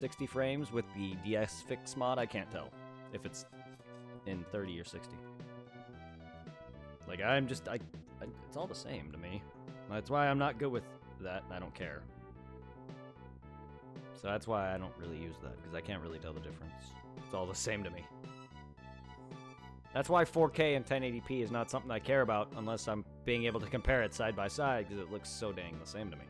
60 frames with the DS Fix mod, I can't tell if it's in 30 or 60. Like, it's all the same to me. That's why I'm not good with that, and I don't care. So that's why I don't really use that, because I can't really tell the difference. It's all the same to me. That's why 4K and 1080p is not something I care about unless I'm being able to compare it side by side, because it looks so dang the same to me.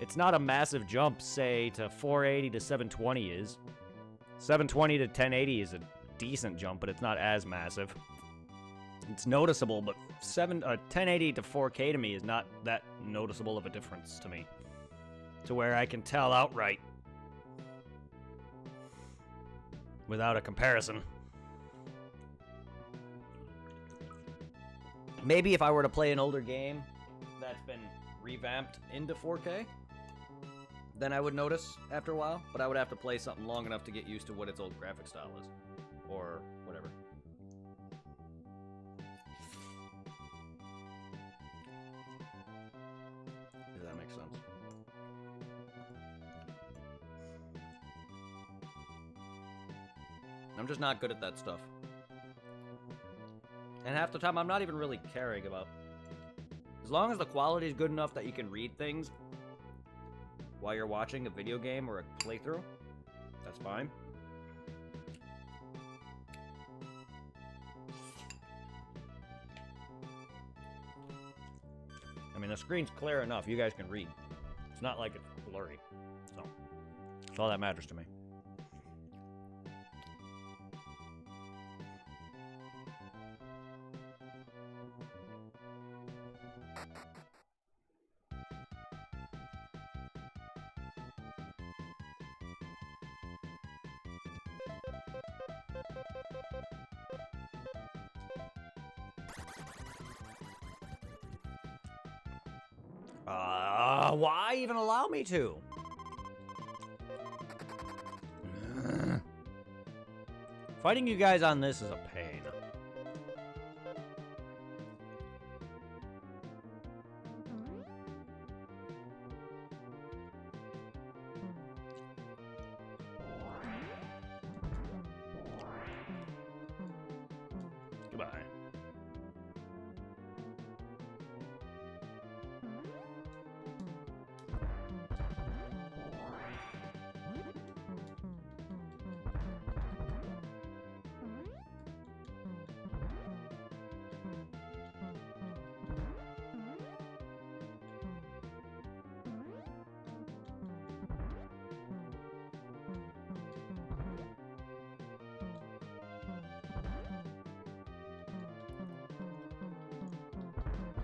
It's not a massive jump, say, to 480 to 720 is. 720 to 1080 is a decent jump, but it's not as massive. It's noticeable, but 1080 to 4K to me is not that noticeable of a difference to me. To where I can tell outright. Without a comparison. Maybe if I were to play an older game that's been revamped into 4K, then I would notice after a while, but I would have to play something long enough to get used to what its old graphic style is. Or whatever. Does that make sense? I'm just not good at that stuff. And half the time, I'm not even really caring about... As long as the quality is good enough that you can read things while you're watching a video game or a playthrough, that's fine. I mean, the screen's clear enough. You guys can read. It's not like it's blurry. So, that's all that matters to me. Why even allow me to? Fighting you guys on this is a pain. Goodbye.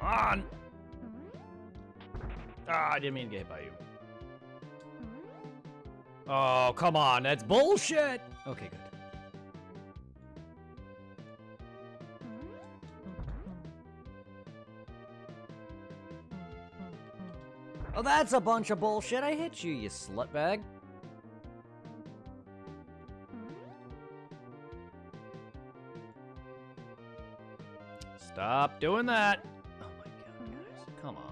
On! Ah, I didn't mean to get hit by you. Oh, come on, that's bullshit! Okay, good. Oh, that's a bunch of bullshit. I hit you, you slutbag. Stop doing that. Oh my god, guys. Come on.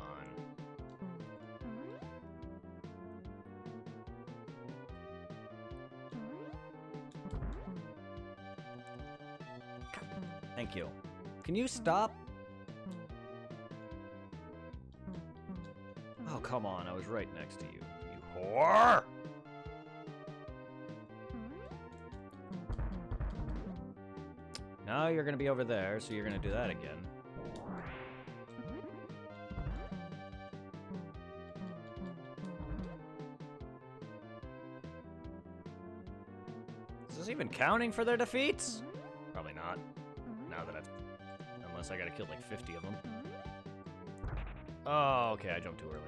Thank you. Can you stop? Oh, come on. I was right next to you. You whore! Now you're gonna be over there, so you're gonna do that again. Is this even counting for their defeats? Probably not. Now that I've... Unless I gotta kill like 50 of them. Oh, okay, I jumped too early.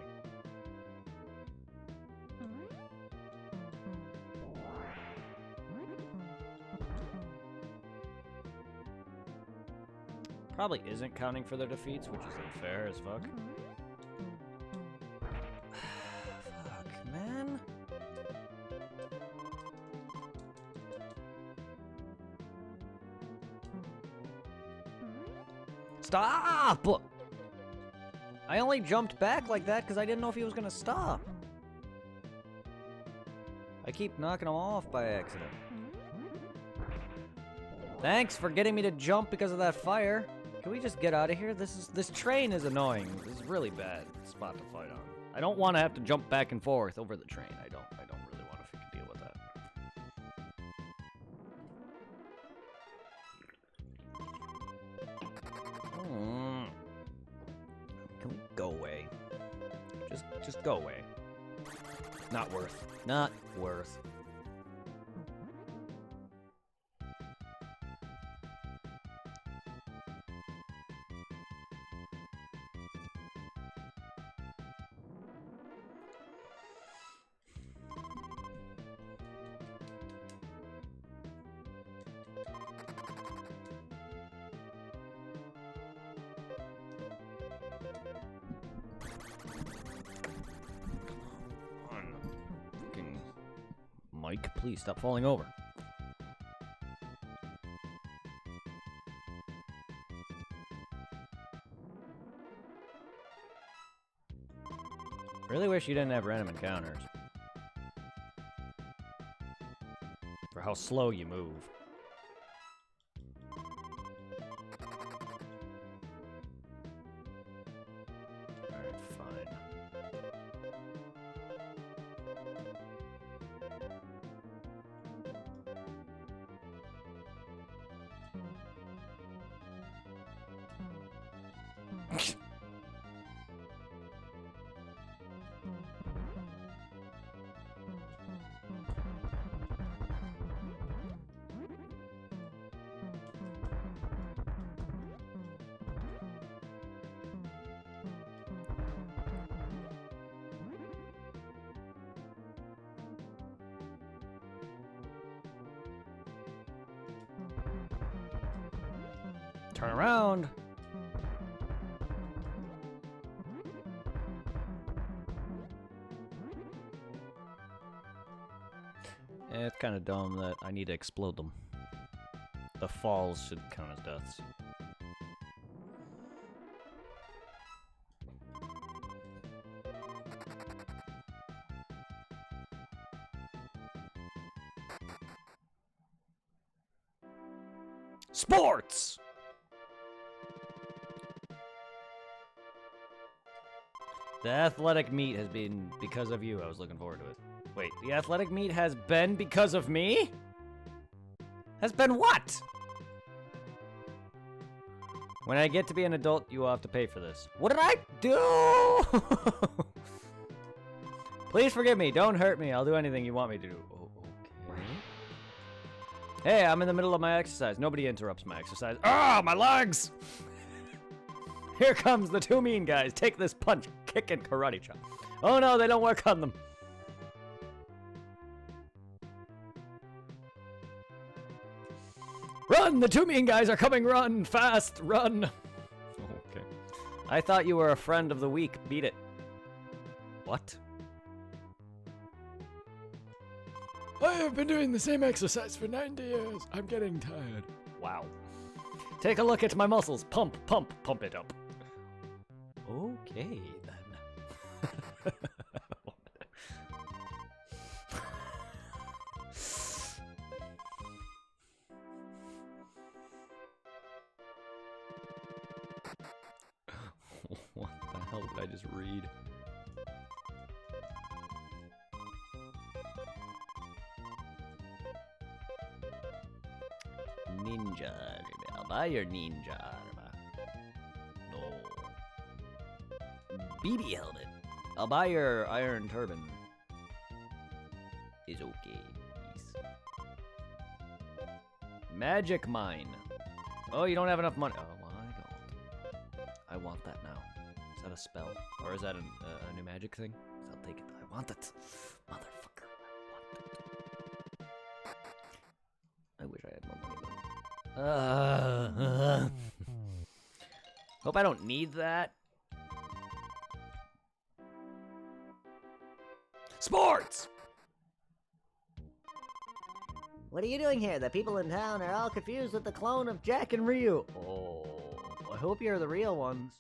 Probably isn't counting for their defeats, which is unfair as fuck. Fuck, man. Stop! I only jumped back like that because I didn't know if he was gonna stop. I keep knocking him off by accident. Thanks for getting me to jump because of that fire. Can we just get out of here? This train is annoying. This is really bad spot to fight on. I don't want to have to jump back and forth over the train. I don't really want to deal with that. Can we go away? Just go away. Not worth. Not worth. Mike, please stop falling over. Really wish you didn't have random encounters. For how slow you move. Alright, fine. Turn around. It's kind of dumb that I need to explode them. The falls should count as deaths. Sports! The athletic meet has been because of you. I was looking forward to it. Wait, the athletic meet has been because of me? Has been what? When I get to be an adult, you will have to pay for this. What did I do? Please forgive me. Don't hurt me. I'll do anything you want me to do. Okay. Hey, I'm in the middle of my exercise. Nobody interrupts my exercise. Ah, my legs! Here comes the two mean guys. Take this punch, kick, and karate chop. Oh no, they don't work on them. Run! The two mean guys are coming. Run! Fast! Run! Okay. I thought you were a friend of the week. Beat it. What? I have been doing the same exercise for 90 years. I'm getting tired. Wow. Take a look at my muscles. Pump, pump, pump it up. Okay, then. What the hell did I just read? Ninja. I'll buy your ninja armor. No. BB helmet. I'll buy your iron turban. Is okay. Please. Magic mine. Oh, you don't have enough money. Oh, well, I don't. I want that now. Is that a spell? Or is that a new magic thing? I'll take it. I want it. Motherfucker. I want it. I wish I had more money. Hope I don't need that. Sports! What are you doing here? The people in town are all confused with the clone of Jack and Ryu. Oh, I hope you're the real ones.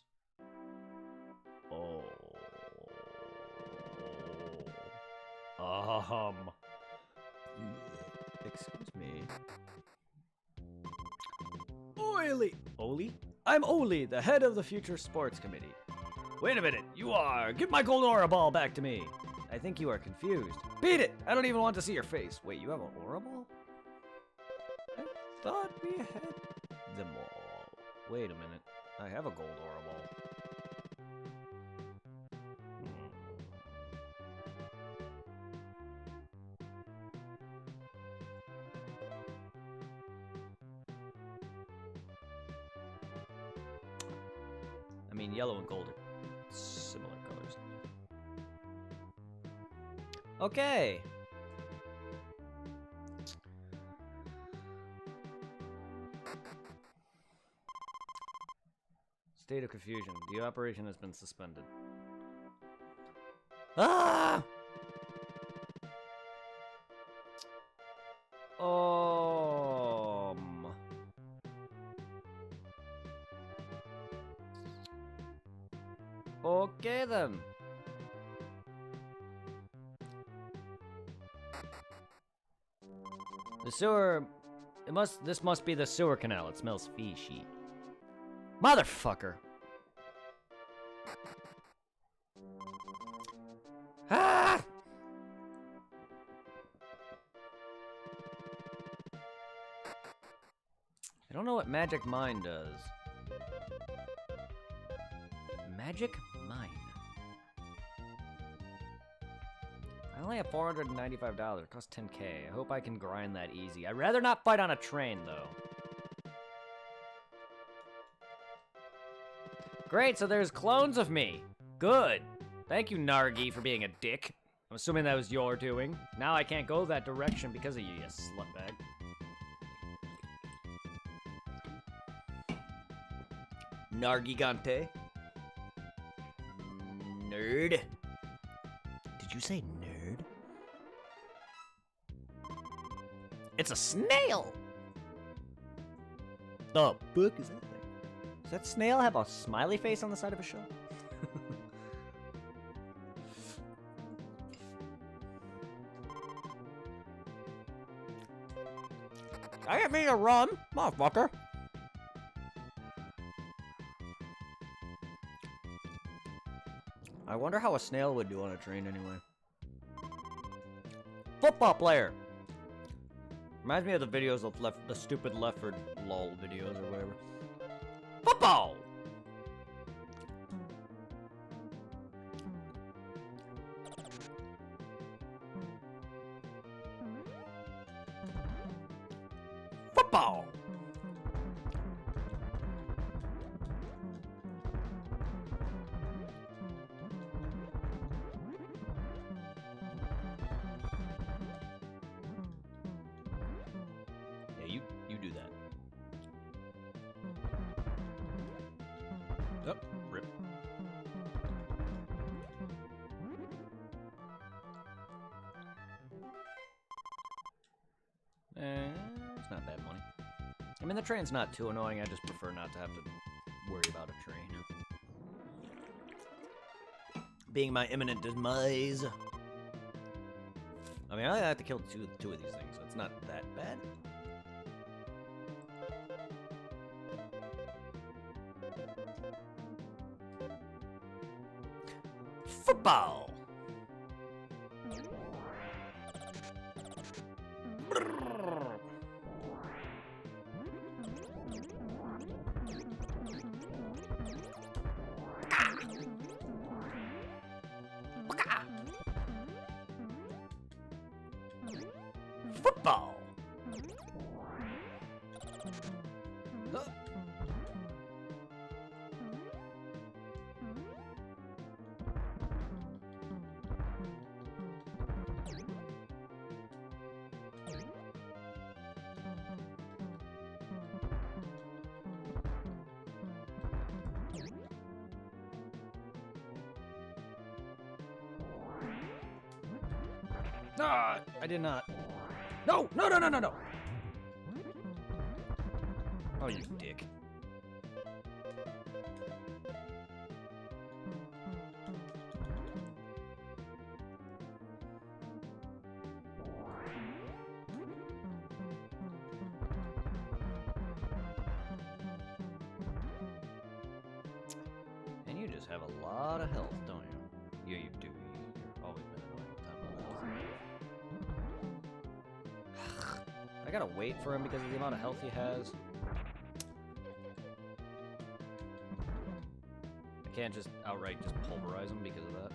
Excuse me. Oli! Oli? I'm Oli, the head of the Future Sports Committee. Wait a minute, you are! Give my gold aura ball back to me! I think you are confused. Beat it! I don't even want to see your face. Wait, you have an aura ball? I thought we had them all. Wait a minute. I have a gold aura ball. I mean, yellow and gold are similar colors. Okay. State of confusion. The operation has been suspended. Ah! Okay then. The sewer... This must be the sewer canal. It smells fishy. Motherfucker! Ah! I don't know what Magic Mine does. Magic Mine. I only have $495. It costs $10K. I hope I can grind that easy. I'd rather not fight on a train, though. Great, so there's clones of me. Good. Thank you, Nargi, for being a dick. I'm assuming that was your doing. Now I can't go that direction because of you, you slutbag. Nargigante. Nerd. Did you say nerd? It's a snail! The fuck is that thing? Does that snail have a smiley face on the side of a shell? I didn't mean to run, motherfucker. I wonder how a snail would do on a train anyway. Football player! Reminds me of the videos of the stupid Lefford lol videos or whatever. Football! Football! You do that. Oh, rip. It's not bad money. I mean, the train's not too annoying. I just prefer not to have to worry about a train being my imminent demise. I mean, I have to kill two of these things, so it's not that bad. Football! Football! Ah, I did not. No, no, no, no, no, no. Oh, you dick. just have a lot of health, don't you? Yeah, you do. You've always been annoying with that amount of health. I gotta wait for him because of the amount of health he has. I can't just outright just pulverize him because of that.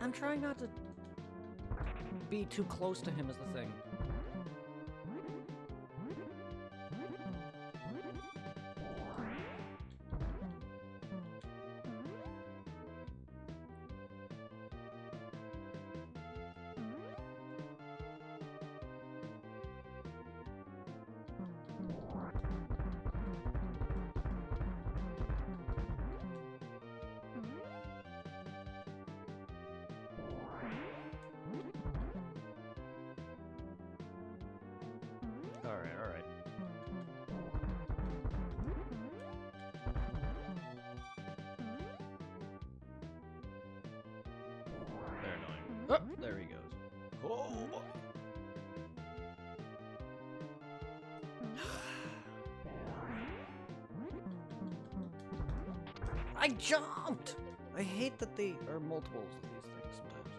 I'm trying not to be too close to him is the thing. Alright. They're annoying. Oh, there he goes. Oh boy. I jumped! I hate that they are multiples of these things sometimes.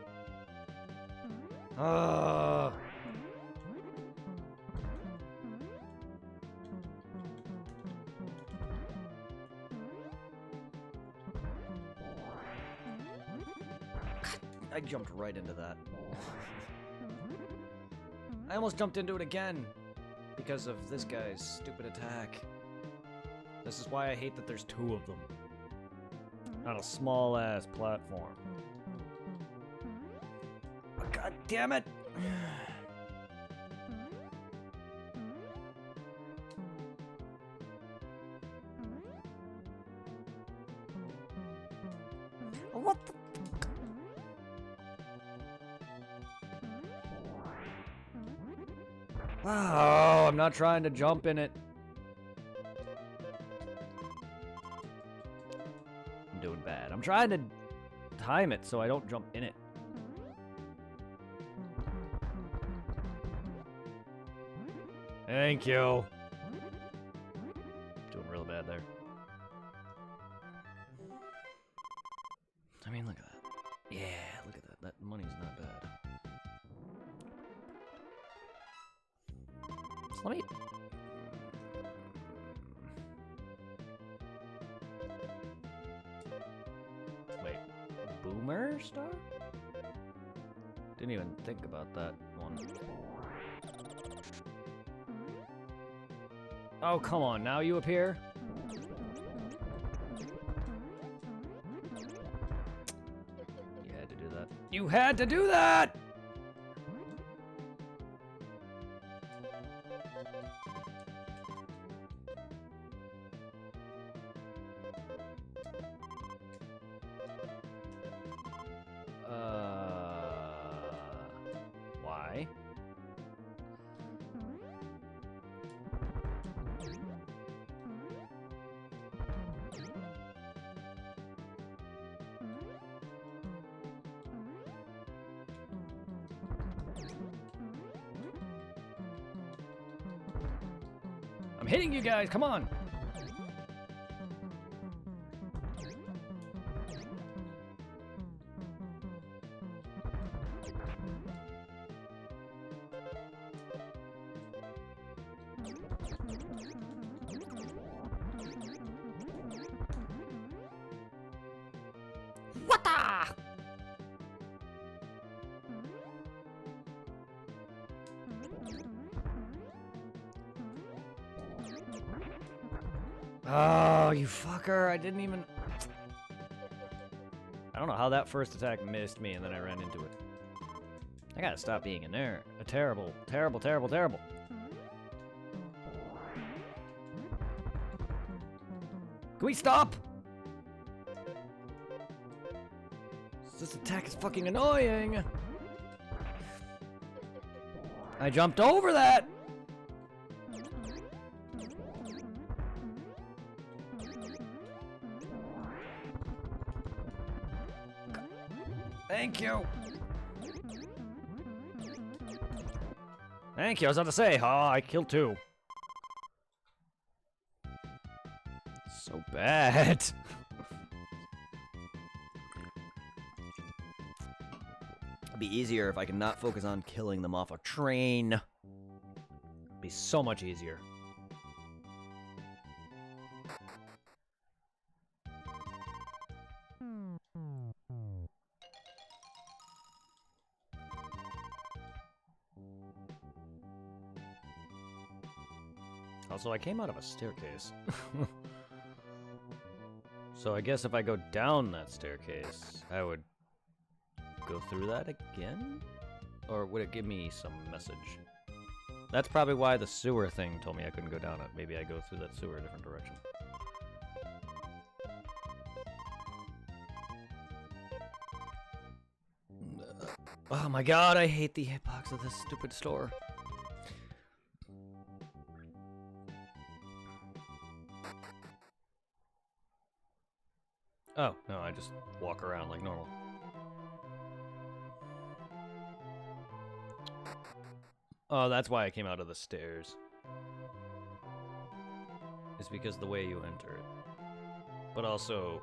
I jumped right into that. I almost jumped into it again because of this guy's stupid attack. This is why I hate that there's two of them on a small ass platform. Oh, God damn it! What the? Oh, I'm not trying to jump in it. I'm doing bad. I'm trying to time it so I don't jump in it. Thank you. Doing real bad there. I mean, look at that. Yeah, look at that. That money's not bad. Let me... Wait. Boomer Star? Didn't even think about that one. Oh, come on. Now you appear? You had to do that. You had to do that! Why? I'm hitting you guys, come on! What the? Oh, you fucker. I didn't even... I don't know how that first attack missed me and then I ran into it. I gotta stop being a terrible. Can we stop? This attack is fucking annoying. I jumped over that. Thank you. Thank you. I was about to say, I killed 2. So bad. It'd be easier if I could not focus on killing them off a train. It'd be so much easier. Also, I came out of a staircase. So I guess if I go down that staircase, I would go through that again? Or would it give me some message? That's probably why the sewer thing told me I couldn't go down it. Maybe I go through that sewer a different direction. Oh my god, I hate the hitbox of this stupid store. Oh, no, I just walk around like normal. Oh, that's why I came out of the stairs. It's because the way you enter it. But also...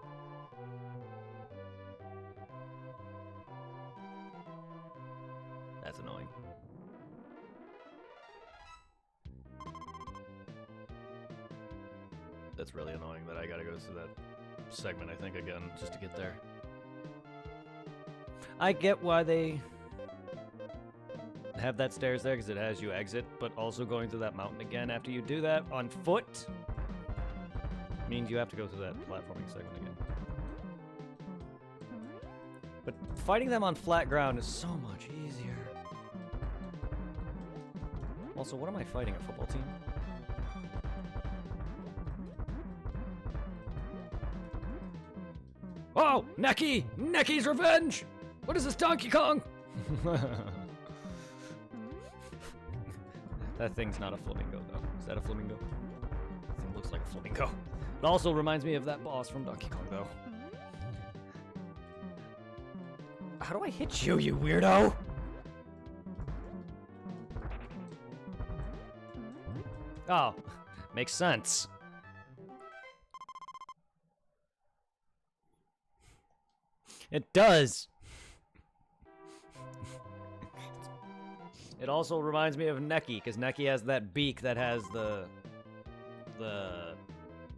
That's annoying. That's really annoying that I gotta go through that segment, I think, again, just to get there. I get why they have that stairs there, because it has you exit, but also going through that mountain again after you do that on foot means you have to go through that platforming segment again. But fighting them on flat ground is so much easier. Also, what am I fighting, a football team? Oh! Neki! Neki's revenge! What is this, Donkey Kong? That thing's not a flamingo, though. Is that a flamingo? That thing looks like a flamingo. It also reminds me of that boss from Donkey Kong, though. How do I hit you, you weirdo? Oh, makes sense. It does. It also reminds me of Neki, because Neki has that beak that has the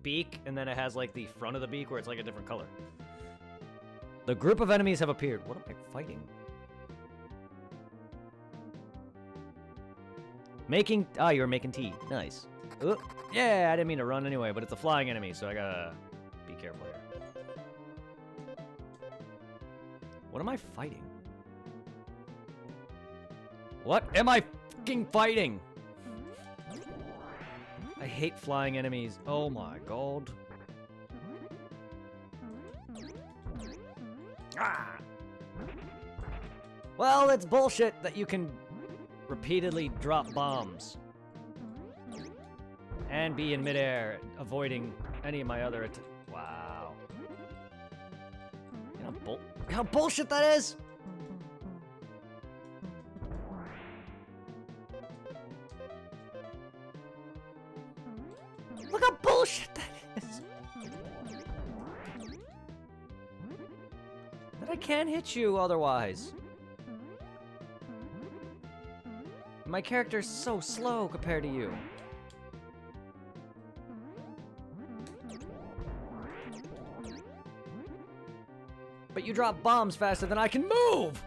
beak, and then it has like the front of the beak where it's like a different color. The group of enemies have appeared. What am I fighting? Making... Ah, you're making tea. Nice. Yeah, I didn't mean to run anyway, but it's a flying enemy, so I gotta be careful here. What am I fighting? What am I fucking fighting? I hate flying enemies. Oh my god. Ah! Well, it's bullshit that you can repeatedly drop bombs and be in midair, avoiding any of my other wow. You know how bullshit that is? Look how bullshit that is. But I can't hit you otherwise. My character's so slow compared to you. But you drop bombs faster than I can move!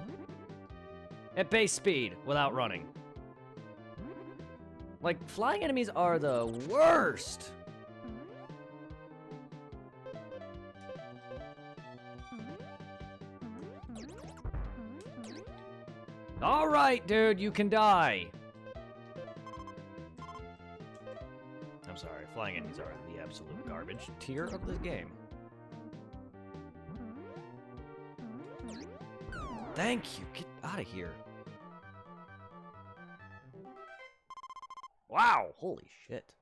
At base speed, without running. Like, flying enemies are the worst! Alright, dude, you can die! I'm sorry, flying enemies are the absolute garbage tier of this game. Thank you, get out of here. Wow, holy shit.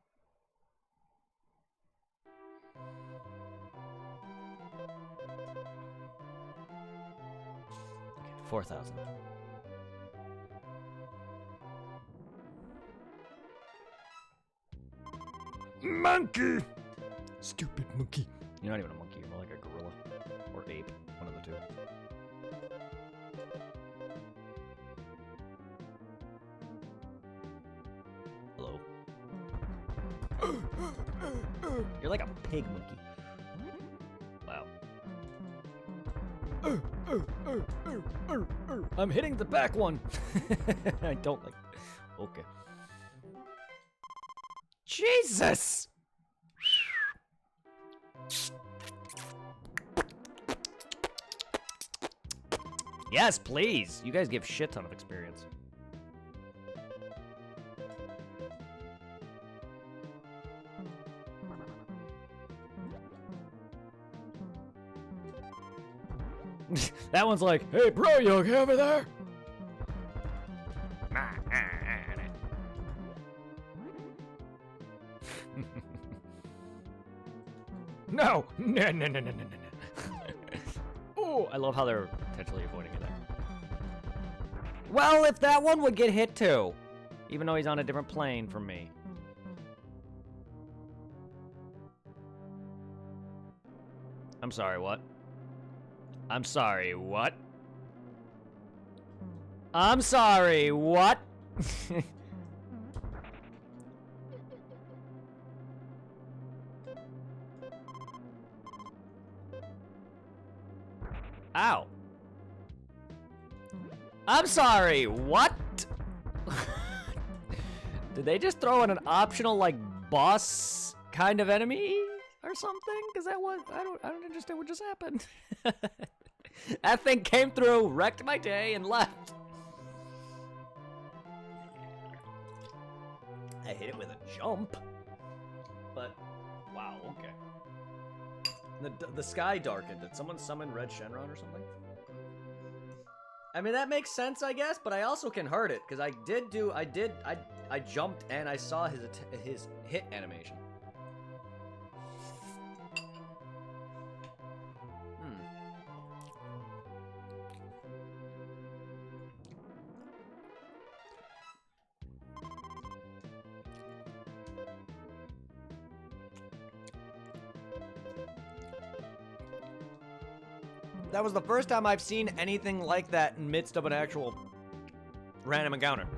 4,000. Monkey! Stupid monkey. You're not even a monkey, you're more like a gorilla. Or ape, one of the two. Hello. You're like a pig monkey. Wow. I'm hitting the back one. I don't like. Okay. Jesus! Yes, please. You guys give shit ton of experience. That one's like, hey, bro, you okay over there? No! No, no, no, no, no, no, no. Oh, I love how they're potentially avoiding it there. Well, if that one would get hit too. Even though he's on a different plane from me. I'm sorry, what? I'm sorry, what? I'm sorry, what? Ow. I'm sorry, what? Did they just throw in an optional, like, boss kind of enemy or something? Because that was, I don't understand what just happened. That thing came through, wrecked my day, and left. I hit it with a jump. But, wow, okay. The sky darkened. Did someone summon Red Shenron or something? I mean, that makes sense, I guess, but I also can hurt it, because I jumped and I saw his hit animation. That was the first time I've seen anything like that in midst of an actual random encounter.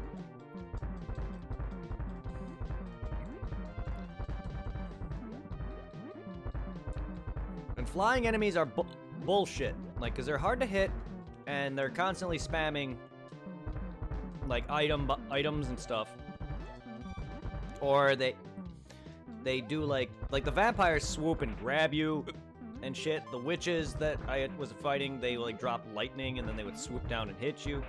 And flying enemies are bullshit. Like, because they're hard to hit, and they're constantly spamming, like, items and stuff. Or they do, like the vampires swoop and grab you and shit. The witches that I was fighting, they like drop lightning and then they would swoop down and hit you.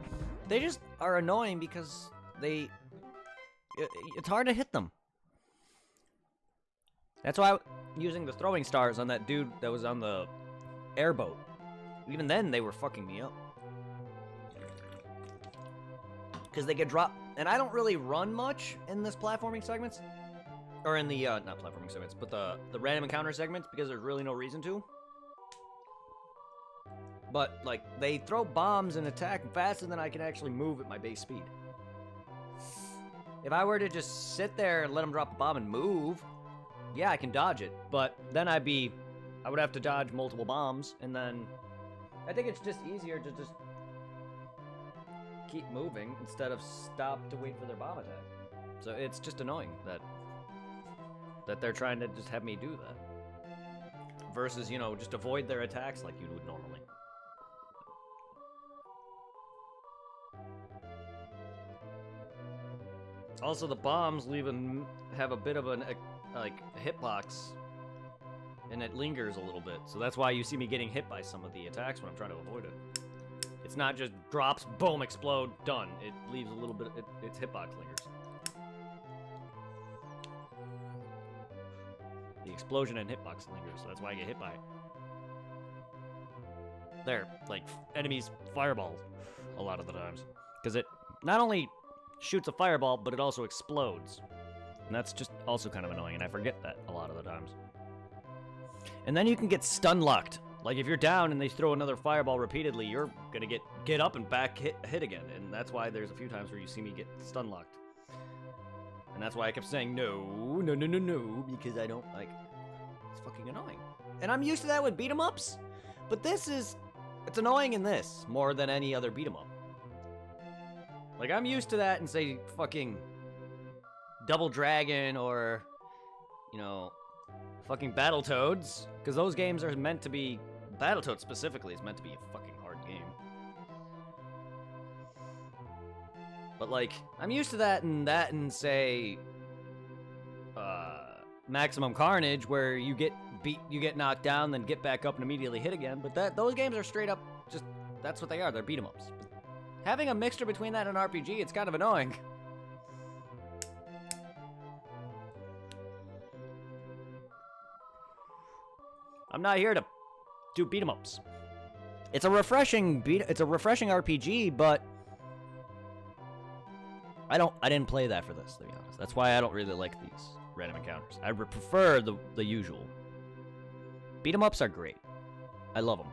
They just are annoying because it's hard to hit them. That's why using the throwing stars on that dude that was on the airboat. Even then, they were fucking me up. Because they get dropped, and I don't really run much in this platforming segments. Or in the, not platforming segments, but the random encounter segments, because there's really no reason to. But, like, they throw bombs and attack faster than I can actually move at my base speed. If I were to just sit there and let them drop a bomb and move, yeah, I can dodge it. But then I would have to dodge multiple bombs, and then I think it's just easier to just keep moving instead of stop to wait for their bomb attack. So it's just annoying that they're trying to just have me do that. Versus, you know, just avoid their attacks like you would normally. Also, the bombs have a bit of a hitbox, and it lingers a little bit. So that's why you see me getting hit by some of the attacks when I'm trying to avoid it. It's not just drops, boom, explode, done. It leaves a little bit, its hitbox lingers. The explosion and hitbox lingers, so that's why I get hit by it. They're, like, enemies' fireballs a lot of the times. Because it not only shoots a fireball, but it also explodes. And that's just also kind of annoying, and I forget that a lot of the times. And then you can get stun-locked, Like, if you're down and they throw another fireball repeatedly, you're gonna get up and back hit again. And that's why there's a few times where you see me get stun locked. And that's why I kept saying no, because I don't like. It's fucking annoying. And I'm used to that with beat 'em ups, but it's annoying in this more than any other beat 'em up. Like, I'm used to that in, say, fucking Double Dragon or, you know, fucking Battletoads, because those games are meant to be. Battletoads specifically is meant to be a fucking hard game. But, like, I'm used to that in say, Maximum Carnage, where you get knocked down, then get back up and immediately hit again. But those games are straight up just, that's what they are. They're beat 'em ups. Having a mixture between that and an RPG, it's kind of annoying. I'm not here to do beat 'em ups. It's a refreshing RPG, but I didn't play that for this, to be honest. That's why I don't really like these random encounters. I prefer the usual. Beat 'em ups are great. I love them.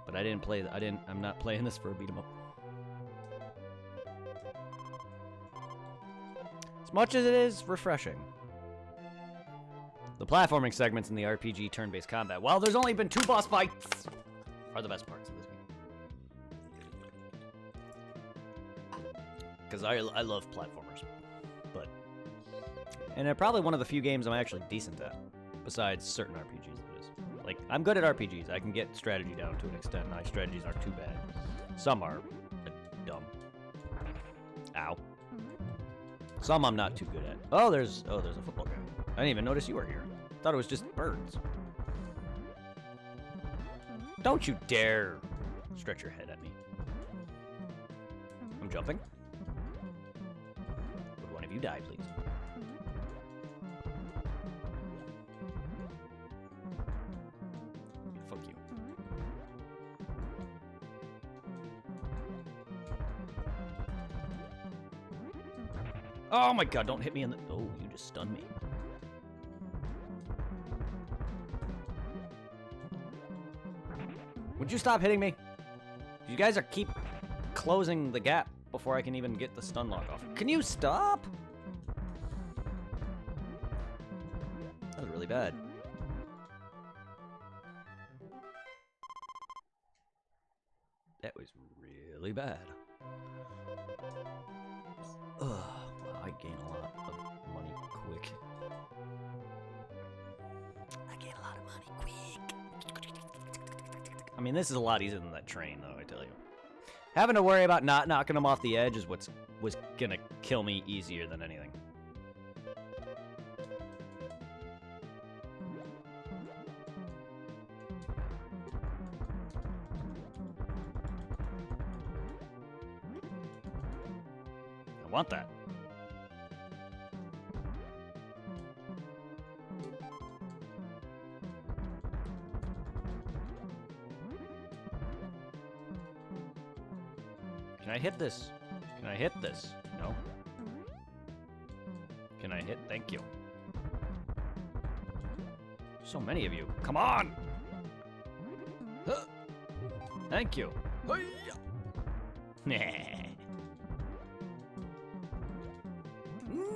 But I'm not playing this for a beat 'em up. As much as it is refreshing. The platforming segments in the RPG turn-based combat, while there's only been 2 boss fights, are the best parts of this game. Because I love platformers. And they're probably one of the few games I'm actually decent at, besides certain RPGs it is. Like, I'm good at RPGs. I can get strategy down to an extent. My strategies aren't too bad. Some are dumb. Ow. Some I'm not too good at. Oh, there's a football guy. I didn't even notice you were here. Thought it was just birds. Don't you dare stretch your head at me. I'm jumping. Would one of you die, please? Fuck you. Oh my god, don't hit me in the... Oh, you just stunned me. Would you stop hitting me? You guys keep closing the gap before I can even get the stun lock off. Can you stop? That was really bad. That was really bad. Ugh, wow, I gain a lot of money quick. I gain a lot of money quick. I mean, this is a lot easier than that train, though, I tell you. Having to worry about not knocking them off the edge is was gonna kill me easier than anything. I want that. Can I hit this? Can I hit this? No. Can I hit? Thank you. So many of you. Come on! Huh. Thank you.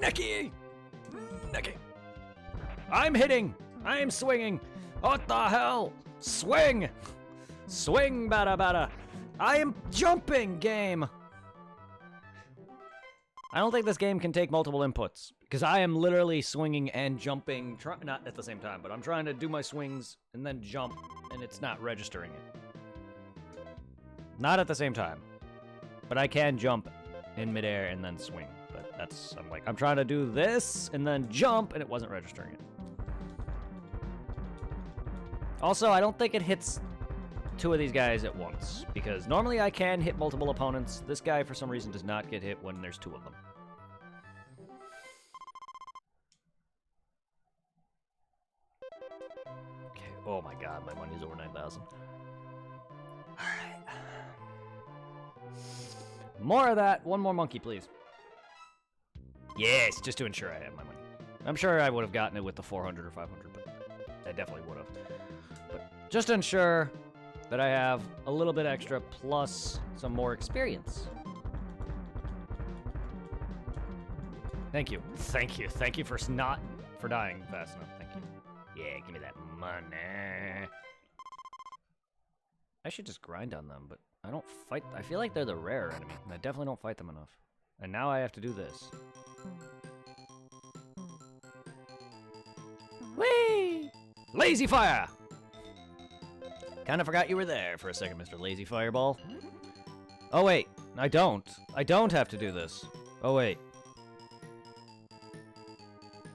Necky! Necky! I'm hitting! I'm swinging! What the hell? Swing! Swing, bada bada! I am jumping, game! I don't think this game can take multiple inputs, because I am literally swinging and jumping, not at the same time, but I'm trying to do my swings and then jump, and it's not registering it. Not at the same time. But I can jump in midair and then swing, but I'm trying to do this and then jump, and it wasn't registering it. Also, I don't think it hits 2 of these guys at once, because normally I can hit multiple opponents. This guy, for some reason, does not get hit when there's 2 of them. Okay, oh my god, my money's over 9,000. Alright. More of that. One more monkey, please. Yes, just to ensure I have my money. I'm sure I would have gotten it with the 400 or 500, but I definitely would have. Just to ensure that I have a little bit extra plus some more experience. Thank you. Thank you. Thank you for dying fast enough. Thank you. Yeah, give me that money. I should just grind on them, but I don't fight. I feel like they're the rare enemy, and I definitely don't fight them enough. And now I have to do this. Whee! Lazy Fire! Kinda forgot you were there for a second, Mr. Lazy Fireball. Oh, wait. I don't. I don't have to do this. Oh, wait.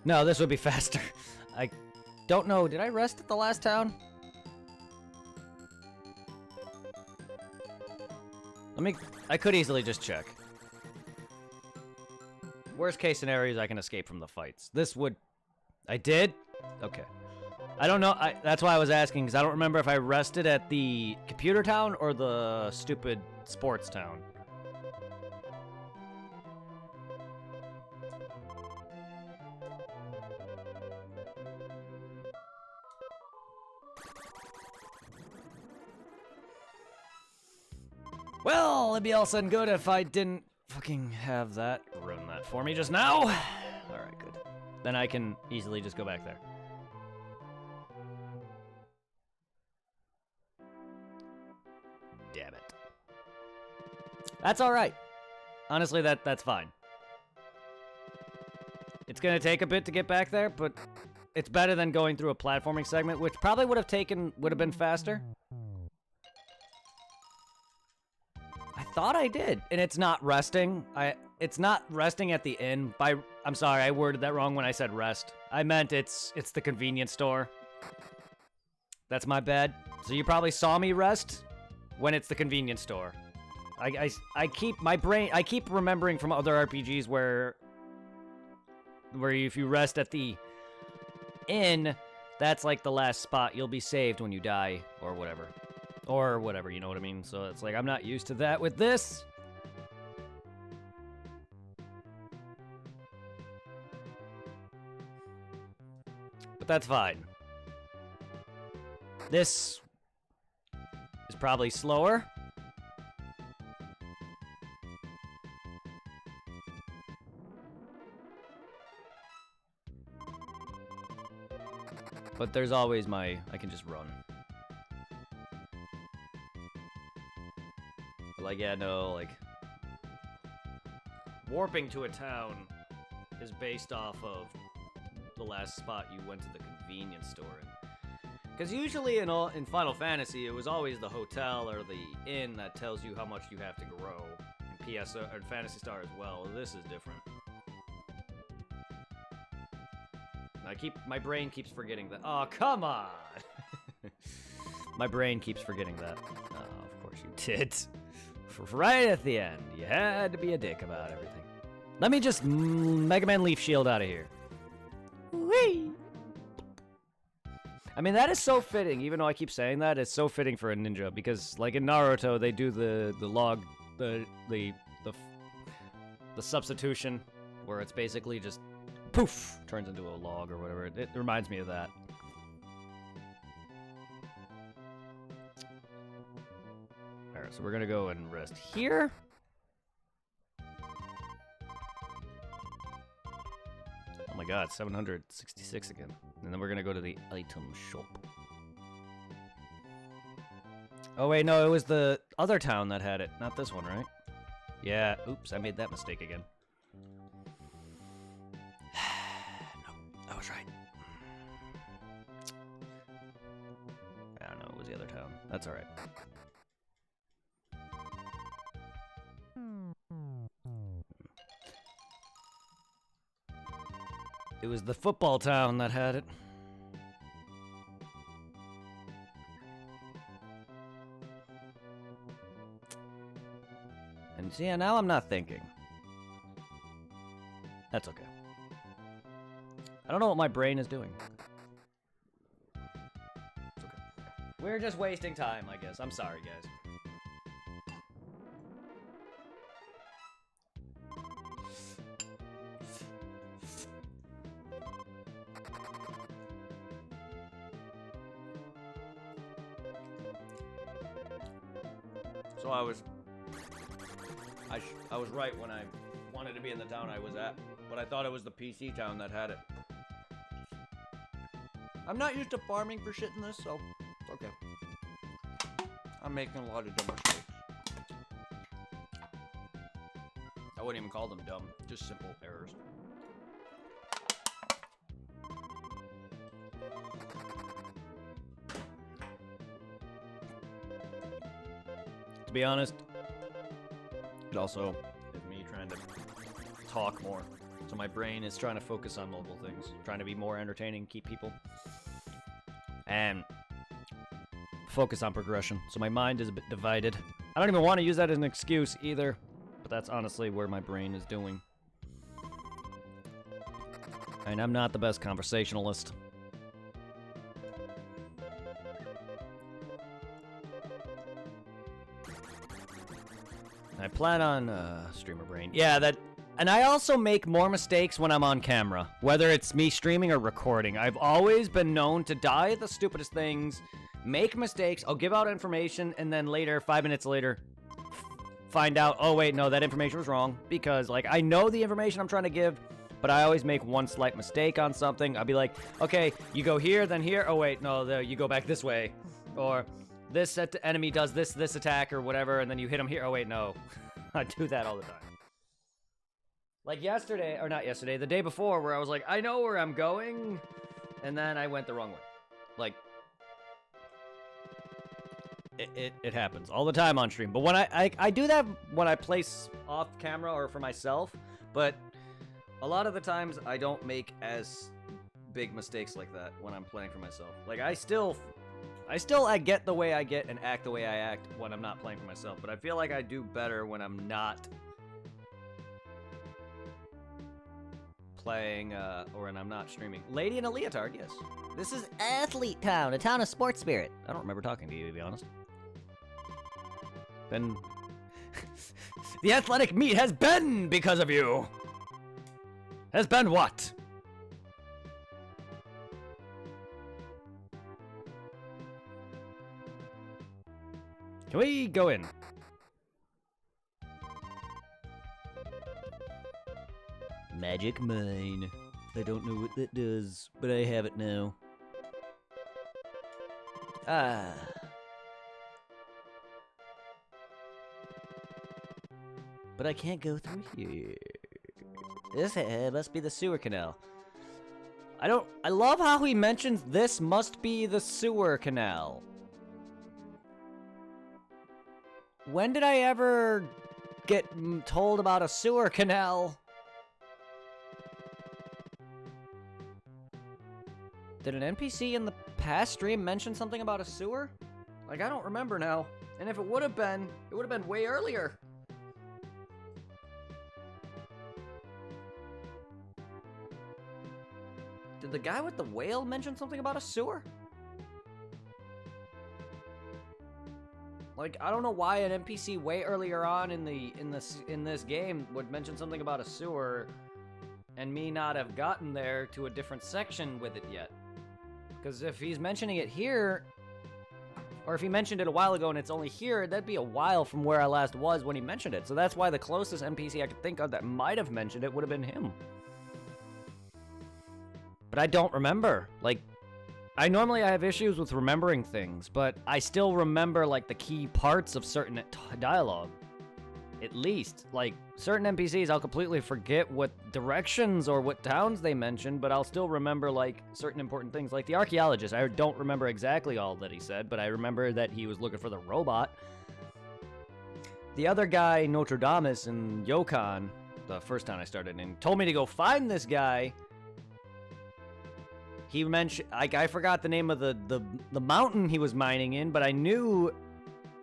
No, this would be faster. I don't know. Did I rest at the last town? I could easily just check. Worst case scenario is I can escape from the fights. This would... I did? Okay. I don't know. That's why I was asking, because I don't remember if I rested at the computer town or the stupid sports town. Well, it'd be all said and good if I didn't fucking have that ruin that for me just now. Alright, good. Then I can easily just go back there. Damn it. That's alright. Honestly, that's fine. It's gonna take a bit to get back there, but it's better than going through a platforming segment, which probably would have been faster. I thought I did, and it's not resting. It's not resting at the inn. I'm sorry, I worded that wrong when I said rest. I meant it's the convenience store. That's my bad. So you probably saw me rest when it's the convenience store. I keep remembering from other RPGs where if you rest at the inn, that's like the last spot. You'll be saved when you die or whatever. Or whatever, you know what I mean? So it's like, I'm not used to that with this. But that's fine. This is probably slower. But there's always I can just run. Like, yeah, no, like, warping to a town is based off of the last spot you went to the convenience store in. Because usually in Final Fantasy, it was always the hotel or the inn that tells you how much you have to grow. In PSO, or Phantasy Star as well. This is different. My brain keeps forgetting that. Oh, come on! My brain keeps forgetting that. Oh, of course you did. Right at the end, you had to be a dick about everything. Let me just Mega Man Leaf Shield out of here. Whee! I mean, that is so fitting, even though I keep saying that, it's so fitting for a ninja, because, like, in Naruto, they do the substitution, where it's basically just, poof, turns into a log or whatever. It reminds me of that. Alright, so we're gonna go and rest here. Oh my god, 766 again. And then we're gonna go to the item shop. Oh wait, no, it was the other town that had it, not this one, right? Yeah, oops, I made that mistake again. No, I was right. I don't know, it was the other town. That's alright. It was the football town that had it. And see, now I'm not thinking. That's okay. I don't know what my brain is doing. It's okay. We're just wasting time, I guess. I'm sorry, guys. So I was right when I wanted to be in the town I was at, but I thought it was the PC town that had it. I'm not used to farming for shit in this, so it's okay. I'm making a lot of dumb mistakes. I wouldn't even call them dumb, just simple errors. To be honest, it also is me trying to talk more. So my brain is trying to focus on multiple things, trying to be more entertaining, keep people, and focus on progression. So my mind is a bit divided. I don't even want to use that as an excuse either, but that's honestly where my brain is doing. And I'm not the best conversationalist. I plan on streamer brain. Yeah, that. And I also make more mistakes when I'm on camera, whether it's me streaming or recording. I've always been known to die at the stupidest things, make mistakes, I'll give out information, and then later, 5 minutes later, find out, oh wait, no, that information was wrong. Because, like, I know the information I'm trying to give, but I always make one slight mistake on something. I'll be like, okay, you go here, then here. Oh wait, no, you go back this way. Or this enemy does this attack or whatever, and then you hit him here. Oh wait, no. I do that all the time. Like yesterday, or not yesterday, the day before, where I was like, I know where I'm going, and then I went the wrong way. Like, it happens all the time on stream. But when I do that when I place off camera or for myself, but a lot of the times I don't make as big mistakes like that when I'm playing for myself. Like, I get the way I get and act the way I act when I'm not playing for myself, but I feel like I do better when I'm not playing, or when I'm not streaming. Lady in a Leotard, yes. This is Athlete Town, a town of sports spirit. I don't remember talking to you, to be honest. Then... the athletic meet has been because of you! Has been what? Can we go in? Magic mine. I don't know what that does, but I have it now. Ah. But I can't go through here. This must be the sewer canal. I love how he mentions this must be the sewer canal. When did I ever get told about a sewer canal? Did an NPC in the past stream mention something about a sewer? Like, I don't remember now. And if it would have been way earlier. Did the guy with the whale mention something about a sewer? Like, I don't know why an NPC way earlier on in this game would mention something about a sewer and me not have gotten there to a different section with it yet. Because if he's mentioning it here, or if he mentioned it a while ago and it's only here, that'd be a while from where I last was when he mentioned it. So that's why the closest NPC I could think of that might have mentioned it would have been him. But I don't remember. Like, I have issues with remembering things, but I still remember, like, the key parts of certain dialogue. At least. Like, certain NPCs, I'll completely forget what directions or what towns they mentioned, but I'll still remember, like, certain important things. Like the archaeologist, I don't remember exactly all that he said, but I remember that he was looking for the robot. The other guy, Notre Dame, in Yokon, the first town I started in, told me to go find this guy. He mentioned, I forgot the name of the mountain he was mining in, but I knew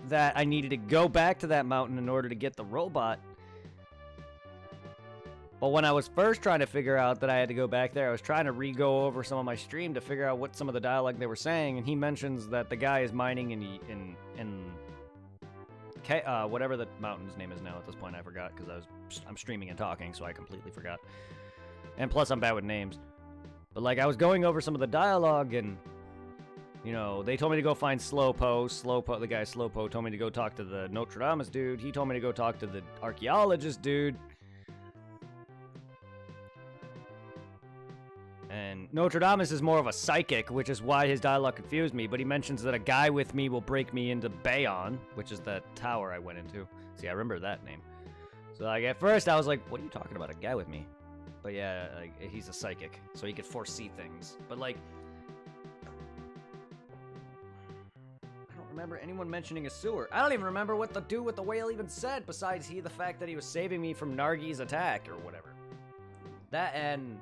that I needed to go back to that mountain in order to get the robot. But when I was first trying to figure out that I had to go back there, I was trying to re-go over some of my stream to figure out what some of the dialogue they were saying, and he mentions that the guy is mining in whatever the mountain's name is now. At this point, I forgot because I'm streaming and talking, so I completely forgot. And plus, I'm bad with names. But, like, I was going over some of the dialogue, and You know, they told me to go find Slowpoke. Slowpoke, the guy Slowpoke told me to go talk to the Notre Dame dude. He told me to go talk to the archaeologist dude. And Notre Dame is more of a psychic, which is why his dialogue confused me. But he mentions that a guy with me will break me into Bayon, which is the tower I went into. See, I remember that name. So, like, at first I was like, what are you talking about, a guy with me? But yeah, like, he's a psychic, so he could foresee things. But, like, I don't remember anyone mentioning a sewer. I don't even remember what the dude with the whale even said, besides the fact that he was saving me from Nargi's attack, or whatever. That, and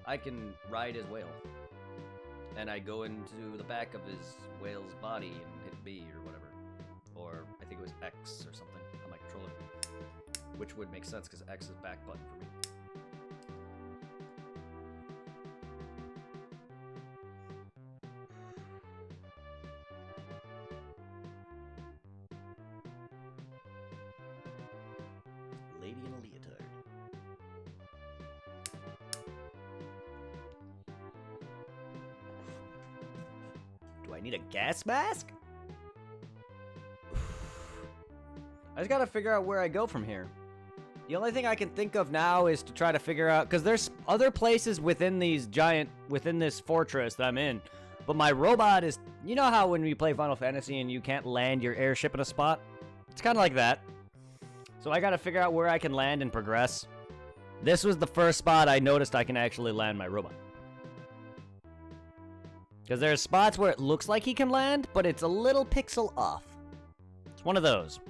I can ride his whale. And I go into the back of his whale's body and hit B, or whatever. Or, I think it was X, or something, on my controller. Which would make sense, because X is back button for me. Lady in a leotard. Do I need a gas mask? I just gotta figure out where I go from here. The only thing I can think of now is to try to figure out, because there's other places within within this fortress that I'm in, but my robot is, you know how when you play Final Fantasy and you can't land your airship in a spot? It's kind of like that. So I gotta figure out where I can land and progress. This was the first spot I noticed I can actually land my robot. Because there's spots where it looks like he can land, but it's a little pixel off. It's one of those.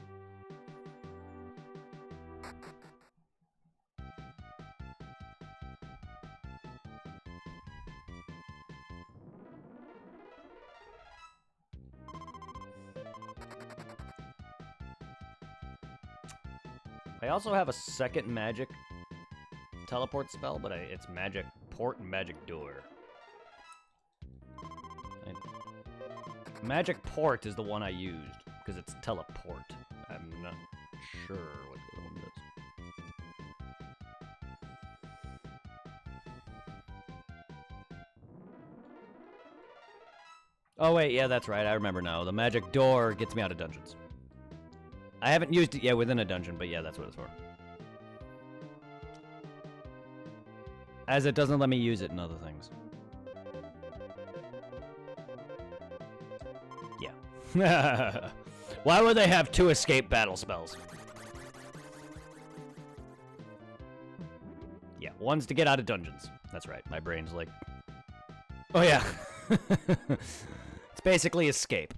I also have a second magic teleport spell, but it's magic port and magic door. Magic port is the one I used, because it's teleport. I'm not sure what the other one does. Oh wait, yeah, that's right, I remember now. The magic door gets me out of dungeons. I haven't used it yet within a dungeon, but yeah, that's what it's for. As it doesn't let me use it in other things. Yeah. Why would they have 2 escape battle spells? Yeah, one's to get out of dungeons. That's right, my brain's like... Oh yeah. It's basically escape.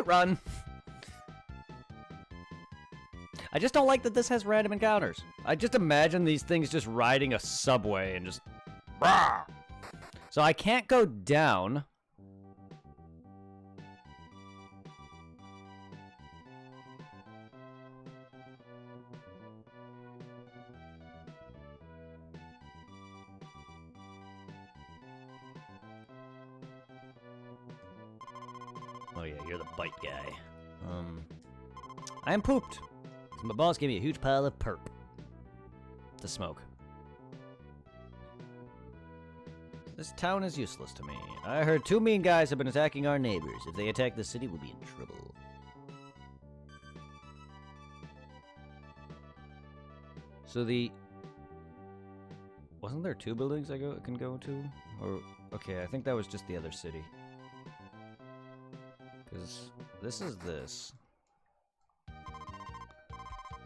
Run. I just don't like that this has random encounters. I just imagine these things just riding a subway and just... Rah! So I can't go down. Oh yeah, you're the bite guy. I am pooped. My boss gave me a huge pile of perp to smoke. This town is useless to me. I heard 2 mean guys have been attacking our neighbors. If they attack the city, we'll be in trouble. So wasn't there 2 buildings I can go to? Or okay, I think that was just the other city. Because this is this.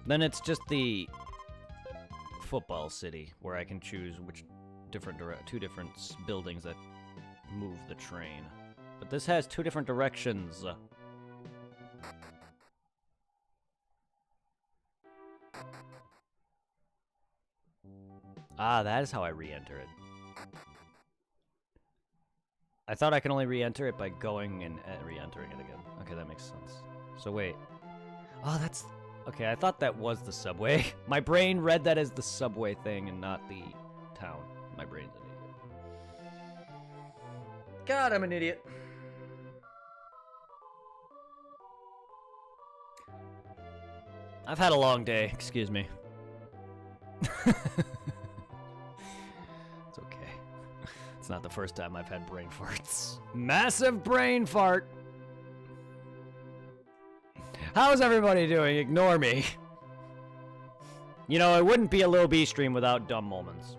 Then it's just the football city where I can choose which two different buildings that move the train. But this has 2 different directions. Ah, that is how I re-enter it. I thought I could only re-enter it by going and re-entering it again. Okay, that makes sense. So wait. Oh, that's... Okay, I thought that was the subway. My brain read that as the subway thing and not the town. My brain's an idiot. God, I'm an idiot. I've had a long day, excuse me. It's okay. It's not the first time I've had brain farts. Massive brain fart! How's everybody doing? Ignore me. You know, it wouldn't be a Lil B stream without dumb moments.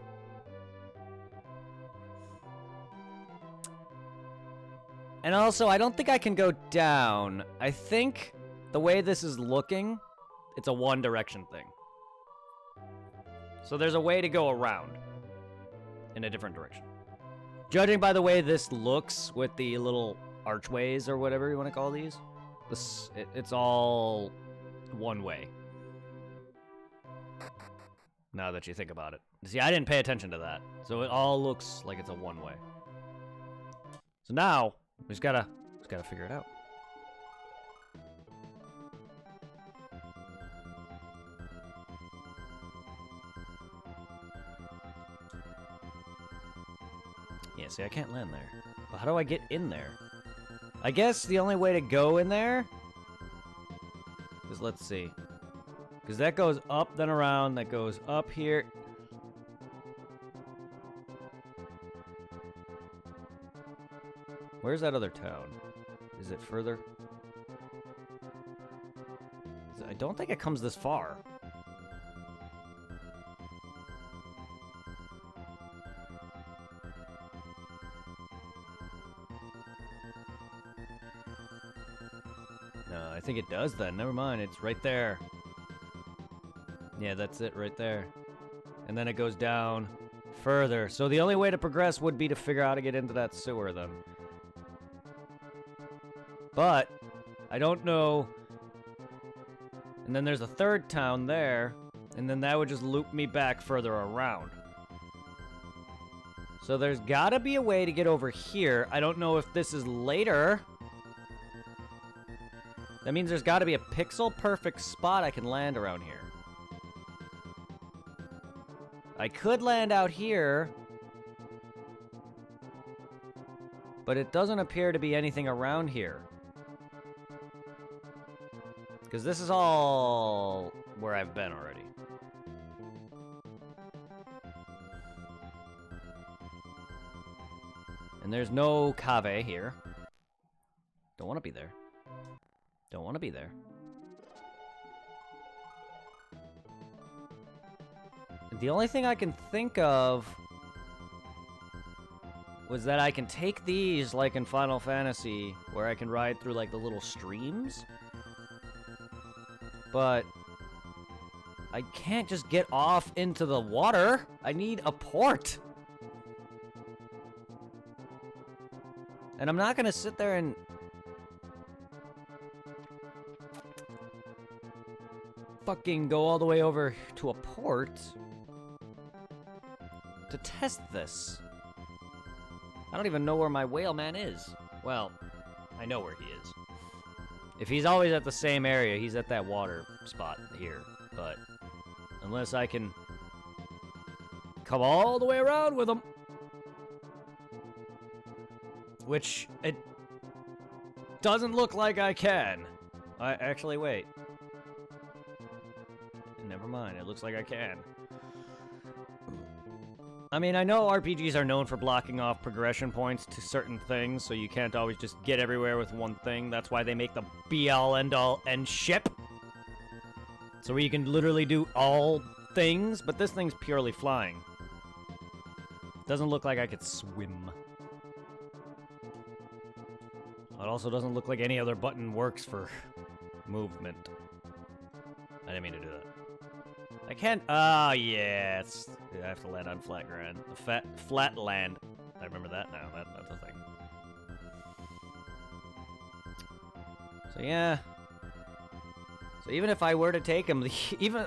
And also, I don't think I can go down. I think the way this is looking, it's a one direction thing. So there's a way to go around in a different direction. Judging by the way this looks with the little archways or whatever you want to call these, it's all one way. Now that you think about it. See, I didn't pay attention to that. So it all looks like it's a one way. So now, we just gotta figure it out. Yeah, see, I can't land there. But how do I get in there? I guess the only way to go in there is, let's see. Because that goes up, then around, that goes up here. Where's that other town? Is it further? I don't think it comes this far. No, I think it does then. Never mind, it's right there. Yeah, that's it right there. And then it goes down further. So the only way to progress would be to figure out how to get into that sewer then. But I don't know. And then there's a third town there. And then that would just loop me back further around. So there's gotta be a way to get over here. I don't know if this is later. That means there's gotta be a pixel perfect spot I can land around here. I could land out here, but it doesn't appear to be anything around here. Because this is all where I've been already. And there's no cave here. Don't want to be there. Don't want to be there. The only thing I can think of was that I can take these, like in Final Fantasy, where I can ride through, like, the little streams. But I can't just get off into the water. I need a port. And I'm not gonna sit there and fucking go all the way over to a port to test this. I don't even know where my whale man is. Well, I know where he is. If he's always at the same area, he's at that water spot here. But unless I can come all the way around with him, which it doesn't look like I can. Actually, wait. Never mind, it looks like I can. I mean, I know RPGs are known for blocking off progression points to certain things, so you can't always just get everywhere with one thing. That's why they make the be-all, end-all, end ship. So where you can literally do all things, but this thing's purely flying. Doesn't look like I could swim. It also doesn't look like any other button works for movement. I didn't mean to do that. I can't. Oh, yeah. I have to land on flat ground. Flat land. I remember that now. That's a thing. So, yeah. So, even if I were to take him,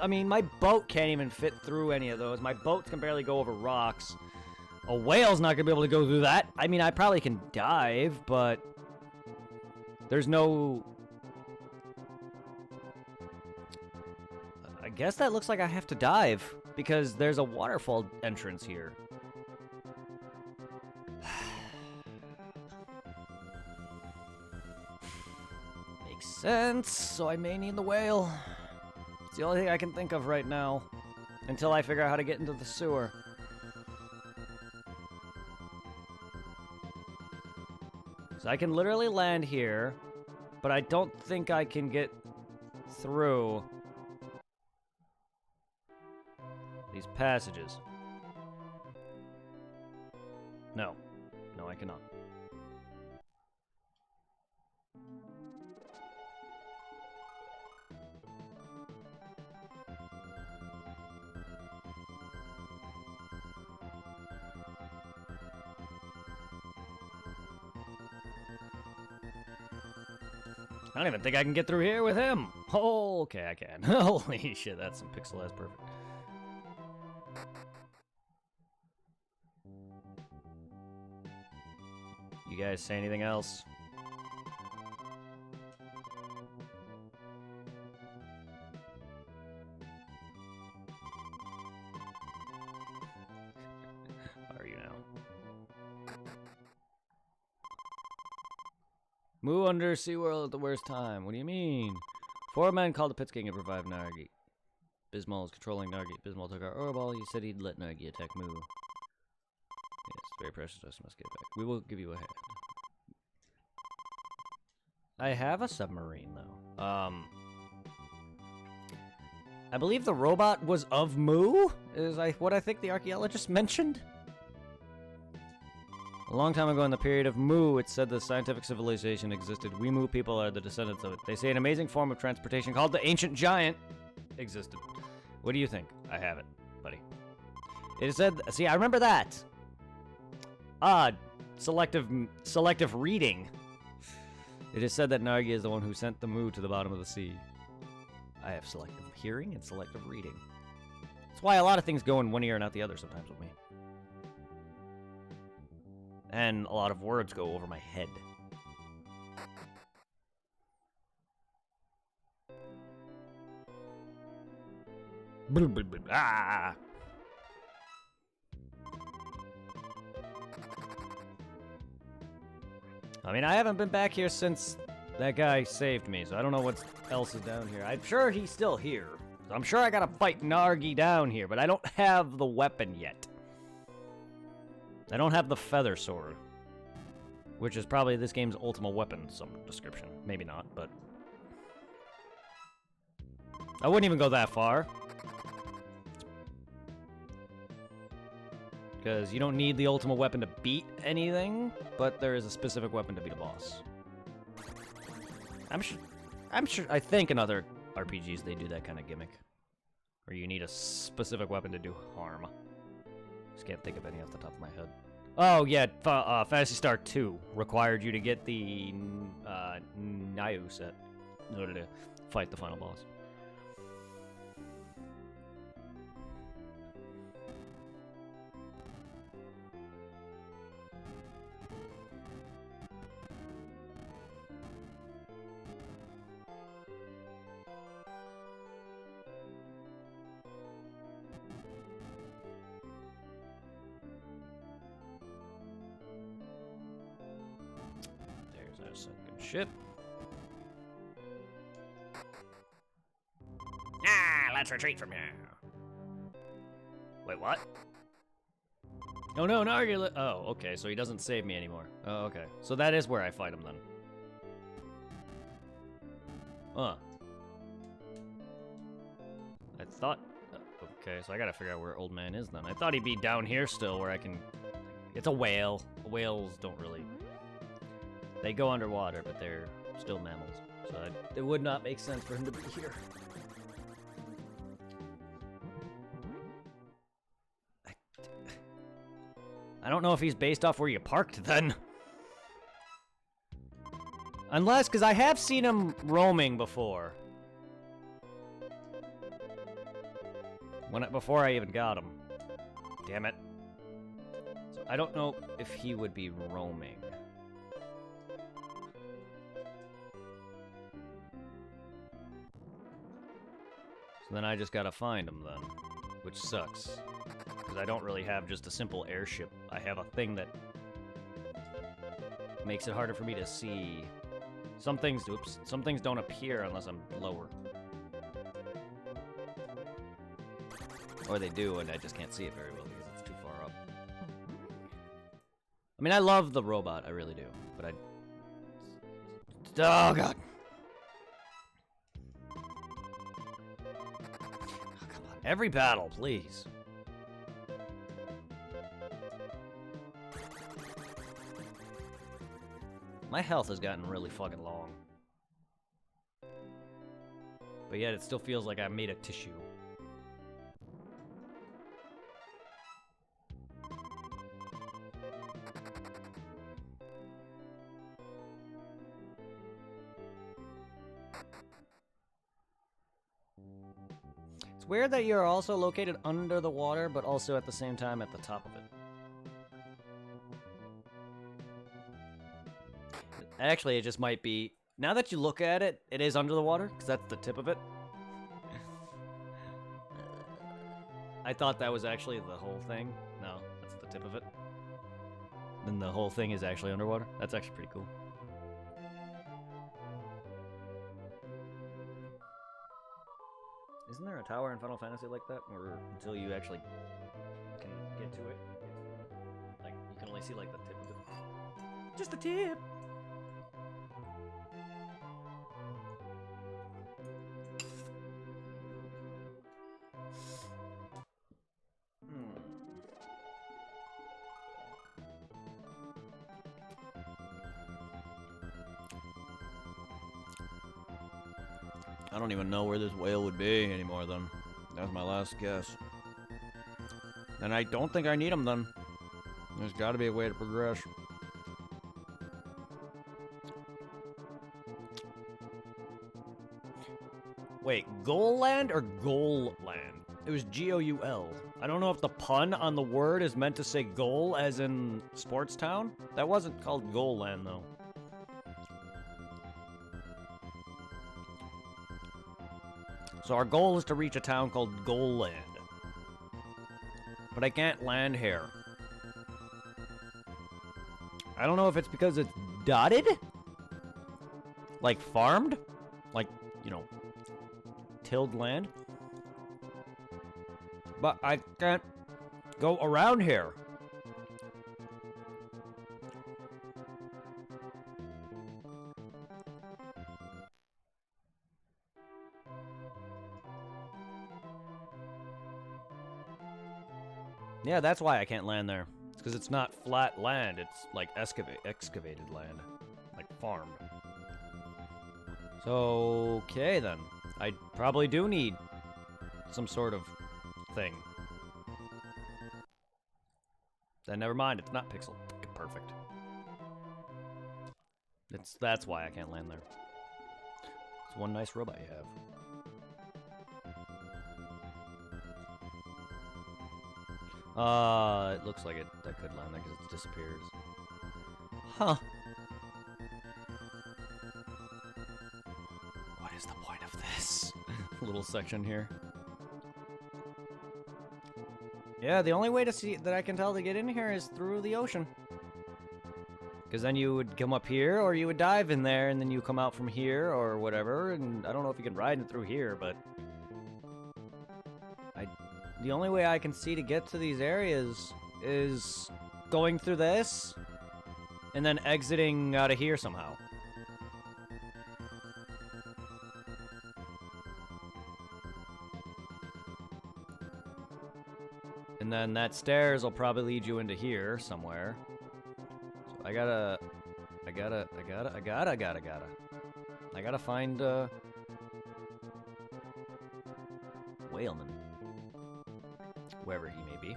I mean, my boat can't even fit through any of those. My boat can barely go over rocks. A whale's not going to be able to go through that. I mean, I probably can dive, but there's no... I guess that looks like I have to dive, because there's a waterfall entrance here. Makes sense, so I may need the whale. It's the only thing I can think of right now, until I figure out how to get into the sewer. So I can literally land here, but I don't think I can get through these passages. No. No, I cannot. I don't even think I can get through here with him. Oh, okay, I can. Holy shit, that's some pixel ass perfect. You guys say anything else? Are you now? Moo under SeaWorld at the worst time. What do you mean? 4 men called the Pits King and revived Nargi. Bismol is controlling Nargi. Bismol took our Orball. He said he'd let Nargi attack Moo. Yes, very precious to us. Must get back. We will give you a hand. I have a submarine, though. I believe the robot was of Moo? Is what I think the archaeologist mentioned? A long time ago in the period of Moo, it said the scientific civilization existed. We Moo people are the descendants of it. They say an amazing form of transportation called the Ancient Giant existed. What do you think? I have it, buddy. It said, see, I remember that. Selective reading. It is said that Nargi is the one who sent the Moo to the bottom of the sea. I have selective hearing and selective reading. That's why a lot of things go in one ear and out the other sometimes with me. And a lot of words go over my head. Ah! I mean, I haven't been back here since that guy saved me, so I don't know what else is down here. I'm sure he's still here. So I'm sure I gotta fight Nargi down here, but I don't have the weapon yet. I don't have the feather sword, which is probably this game's ultimate weapon, some description. Maybe not, but I wouldn't even go that far. Because you don't need the ultimate weapon to beat anything, but there is a specific weapon to beat a boss. I think in other RPGs they do that kind of gimmick. Where you need a specific weapon to do harm. Just can't think of any off the top of my head. Oh, yeah, Phantasy Star 2 required you to get the Nyu set in order to fight the final boss. Second ship. Let's retreat from here. Wait, what? Oh no, Nargi. Oh, okay, so he doesn't save me anymore. Oh, okay. So that is where I fight him then. Huh. I thought... okay, so I gotta figure out where Old Man is then. I thought he'd be down here still where I can... It's a whale. Whales don't really... They go underwater, but they're still mammals. So it would not make sense for him to be here. I don't know if he's based off where you parked then. Unless, because I have seen him roaming before. Before I even got him. Damn it. So I don't know if he would be roaming. So then I just gotta find him then, which sucks. Because I don't really have just a simple airship. I have a thing that makes it harder for me to see. Some things don't appear unless I'm lower. Or they do, and I just can't see it very well because it's too far up. I mean, I love the robot, I really do. But Oh, God. Oh, come on. Every battle, please. My health has gotten really fucking long. But yet it still feels like I made a tissue. It's weird that you're also located under the water, but also at the same time at the top of it. Actually, it just might be... Now that you look at it, it is under the water, because that's the tip of it. I thought that was actually the whole thing. No, that's the tip of it. Then the whole thing is actually underwater. That's actually pretty cool. Isn't there a tower in Final Fantasy like that? Or until you actually can get to it, like, you can only see, like, the tip of it. Just the tip! I don't even know where this whale would be anymore, then. That was my last guess. And I don't think I need him, then. There's gotta be a way to progress. Wait, Goal Land or Goal Land? It was G-O-U-L. I don't know if the pun on the word is meant to say goal, as in Sports Town. That wasn't called Goal Land, though. So our goal is to reach a town called Goal Land. But I can't land here. I don't know if it's because it's dotted? Like farmed? Like, you know, tilled land? But I can't go around here. Yeah, that's why I can't land there. It's because it's not flat land. It's like excavated land. Like farmed. So, okay then. I probably do need some sort of thing. Then never mind, it's not pixel. Perfect. That's why I can't land there. It's one nice robot you have. It looks like that could land there because it disappears. Huh. What is the point of this little section here? Yeah, the only way to see that I can tell to get in here is through the ocean. Because then you would come up here, or you would dive in there, and then you come out from here, or whatever, and I don't know if you can ride it through here, but... The only way I can see to get to these areas is going through this, and then exiting out of here somehow. And then that stairs will probably lead you into here somewhere. So I gotta find, Whaleman. Wherever he may be.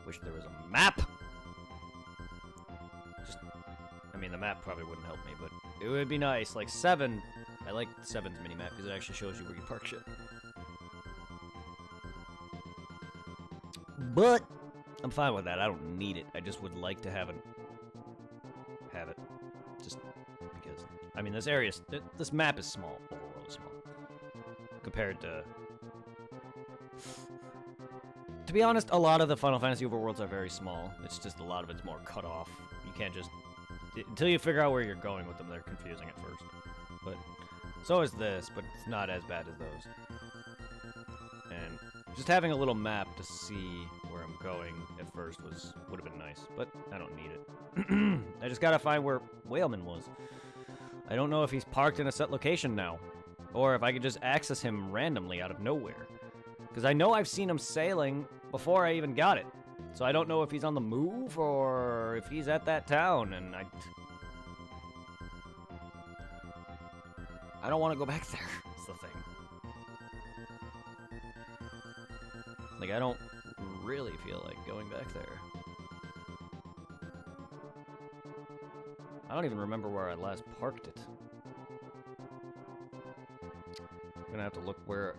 Wish there was a map! I mean, the map probably wouldn't help me, but it would be nice. Like 7, I like 7's minimap because it actually shows you where you park shit. But I'm fine with that. I don't need it. I just would like to have it. Just because. I mean, this map is small. Overall small. Compared to... To be honest, a lot of the Final Fantasy overworlds are very small. It's just a lot of it's more cut off. You can't just... Until you figure out where you're going with them, they're confusing at first. But so is this, but it's not as bad as those. And just having a little map to see where I'm going at first would have been nice, but I don't need it. I just gotta find where Whaleman was. I don't know if he's parked in a set location now, or if I could just access him randomly out of nowhere. Because I know I've seen him sailing before I even got it. So I don't know if he's on the move or if he's at that town, and I don't want to go back there. That's the thing. Like, I don't really feel like going back there. I don't even remember where I last parked it. I'm gonna have to look where...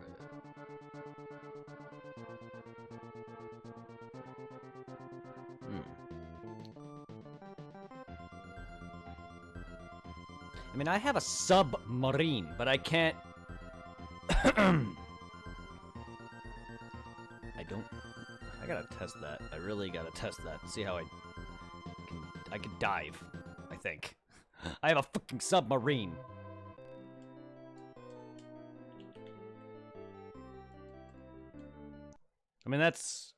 I mean, I have a submarine, but I can't... I gotta test that. I really gotta test that. See how I can dive, I think. I have a fucking submarine. I mean, that's...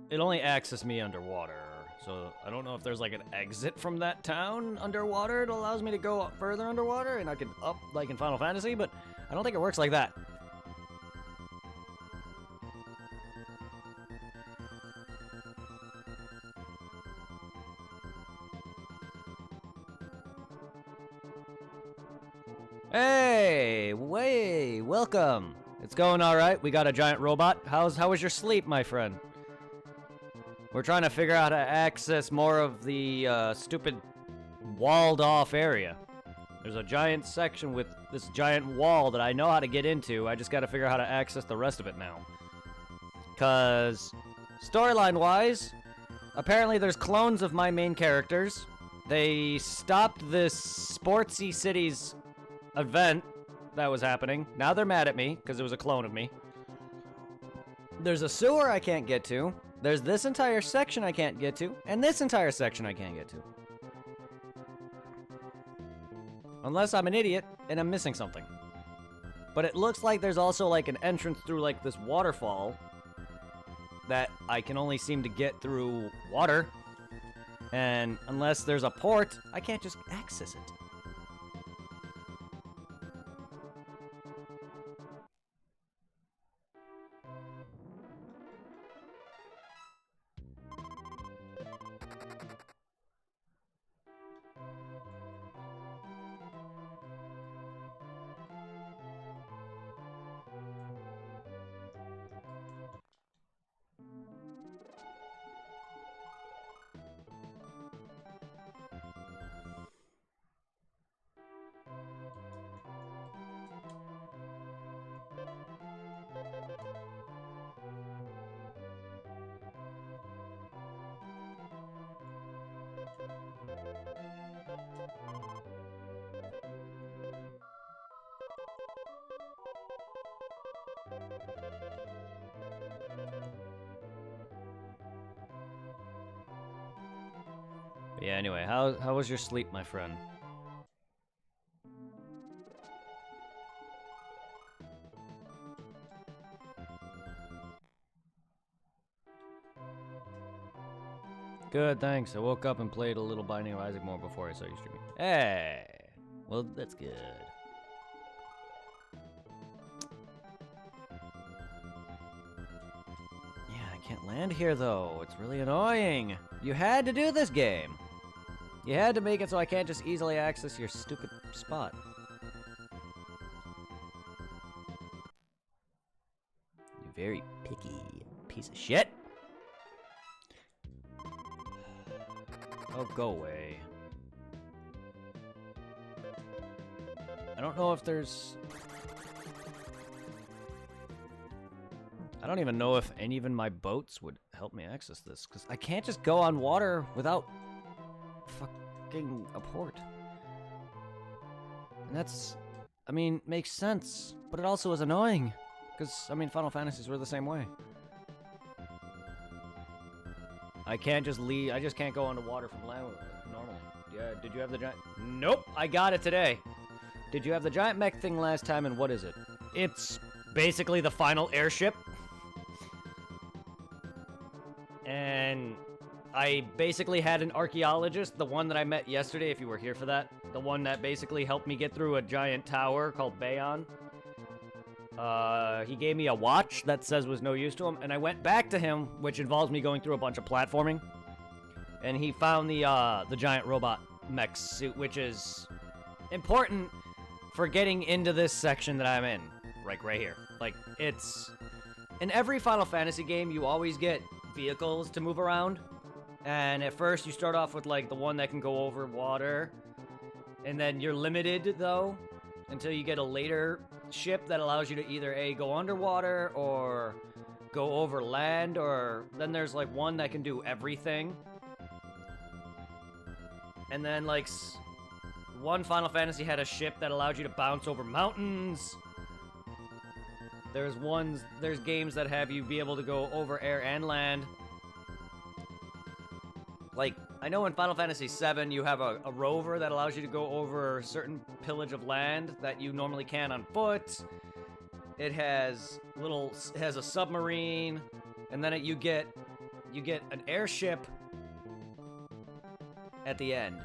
It only accesses me underwater. So, I don't know if there's like an exit from that town underwater. It allows me to go up further underwater and I can up like in Final Fantasy, but I don't think it works like that. Hey, welcome. It's going all right. We got a giant robot. How was your sleep, my friend? We're trying to figure out how to access more of the stupid walled-off area. There's a giant section with this giant wall that I know how to get into. I just got to figure out how to access the rest of it now. Because, storyline-wise, apparently there's clones of my main characters. They stopped this Sportsy Cities event that was happening. Now they're mad at me because it was a clone of me. There's a sewer I can't get to. There's this entire section I can't get to, and this entire section I can't get to. Unless I'm an idiot and I'm missing something. But it looks like there's also like an entrance through like this waterfall that I can only seem to get through water. And unless there's a port, I can't just access it. Yeah, anyway, how was your sleep, my friend? Good, thanks. I woke up and played a little Binding of Isaac more before I saw you streaming. Hey! Well, that's good. Yeah, I can't land here, though. It's really annoying. You had to do this game. You had to make it so I can't just easily access your stupid spot. You're very picky, piece of shit. Oh, go away. I don't know if there's... I don't even know if even my boats would help me access this, because I can't just go on water without fucking a port. And that's, I mean, makes sense, but it also is annoying, because, I mean, Final Fantasies were the same way. I can't just leave, I just can't go onto water from land normally. Yeah, did you have the giant? Nope, I got it today. Did you have the giant mech thing last time, and what is it? It's basically the final airship. And I basically had an archaeologist, the one that I met yesterday, if you were here for that. The one that basically helped me get through a giant tower called Bayon. He gave me a watch that says was no use to him, and I went back to him, which involves me going through a bunch of platforming. And he found the giant robot mech suit, which is important for getting into this section that I'm in. Like, right here. Like, it's... In every Final Fantasy game, you always get vehicles to move around. And at first, you start off with, like, the one that can go over water. And then you're limited, though, until you get a later ship that allows you to either, A, go underwater, or go over land, or... Then there's, like, one that can do everything. And then, like... One Final Fantasy had a ship that allowed you to bounce over mountains. There's games that have you be able to go over air and land. Like, I know in Final Fantasy VII you have a rover that allows you to go over certain pillage of land that you normally can on foot. It has a submarine, and then you get an airship at the end,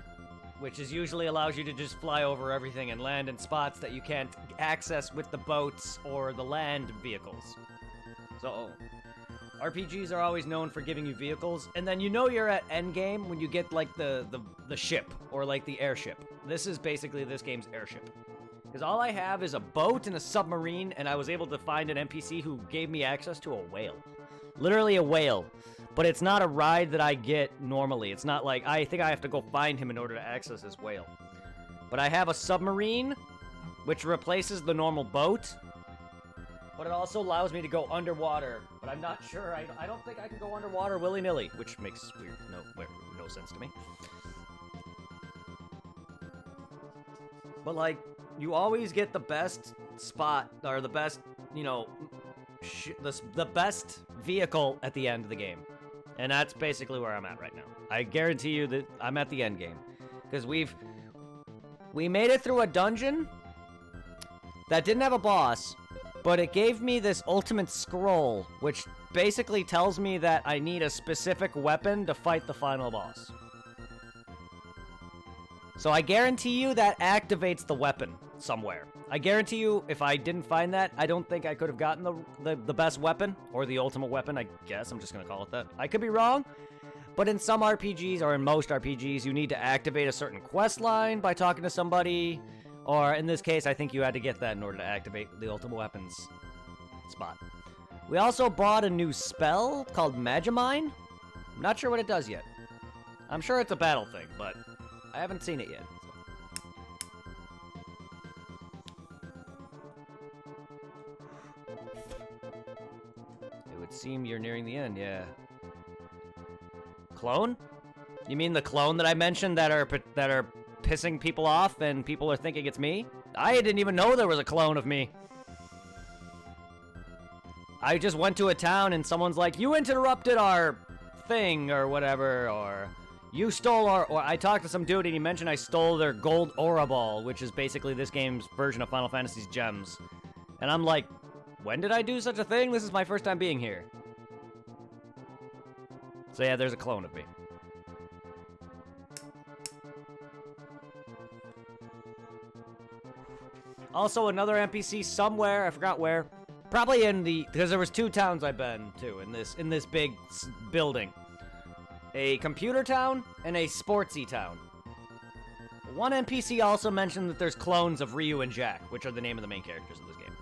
which is usually allows you to just fly over everything and land in spots that you can't access with the boats or the land vehicles. So, RPGs are always known for giving you vehicles, and then you know you're at endgame when you get, like, the ship, or, like, the airship. This is basically this game's airship. Because all I have is a boat and a submarine, and I was able to find an NPC who gave me access to a whale. Literally a whale. But it's not a ride that I get normally. It's not like, I think I have to go find him in order to access this whale. But I have a submarine, which replaces the normal boat. But it also allows me to go underwater. But I'm not sure, I don't think I can go underwater willy-nilly, which makes no sense to me. But, like, you always get the best spot, or the best, you know, the best vehicle at the end of the game. And that's basically where I'm at right now. I guarantee you that I'm at the end game. Because we made it through a dungeon that didn't have a boss, but it gave me this ultimate scroll, which basically tells me that I need a specific weapon to fight the final boss. So I guarantee you that activates the weapon somewhere. I guarantee you, if I didn't find that, I don't think I could have gotten the best weapon, or the ultimate weapon, I guess. I'm just gonna call it that. I could be wrong, but in some RPGs, or in most RPGs, you need to activate a certain quest line by talking to somebody, or in this case, I think you had to get that in order to activate the ultimate weapons spot. We also bought a new spell called Magimine. I'm not sure what it does yet. I'm sure it's a battle thing, but I haven't seen it yet. It would seem you're nearing the end, yeah. Clone? You mean the clone that I mentioned that are pissing people off and people are thinking it's me? I didn't even know there was a clone of me. I just went to a town and someone's like, you interrupted our thing or whatever, or you stole our, or I talked to some dude and he mentioned I stole their gold aura ball, which is basically this game's version of Final Fantasy's gems. And I'm like, when did I do such a thing? This is my first time being here. So yeah, there's a clone of me. Also, another NPC somewhere, I forgot where. Probably in the, because there was 2 towns I've been to in this big building. A computer town and a sportsy town. One NPC also mentioned that there's clones of Ryu and Jack, which are the name of the main characters in this game.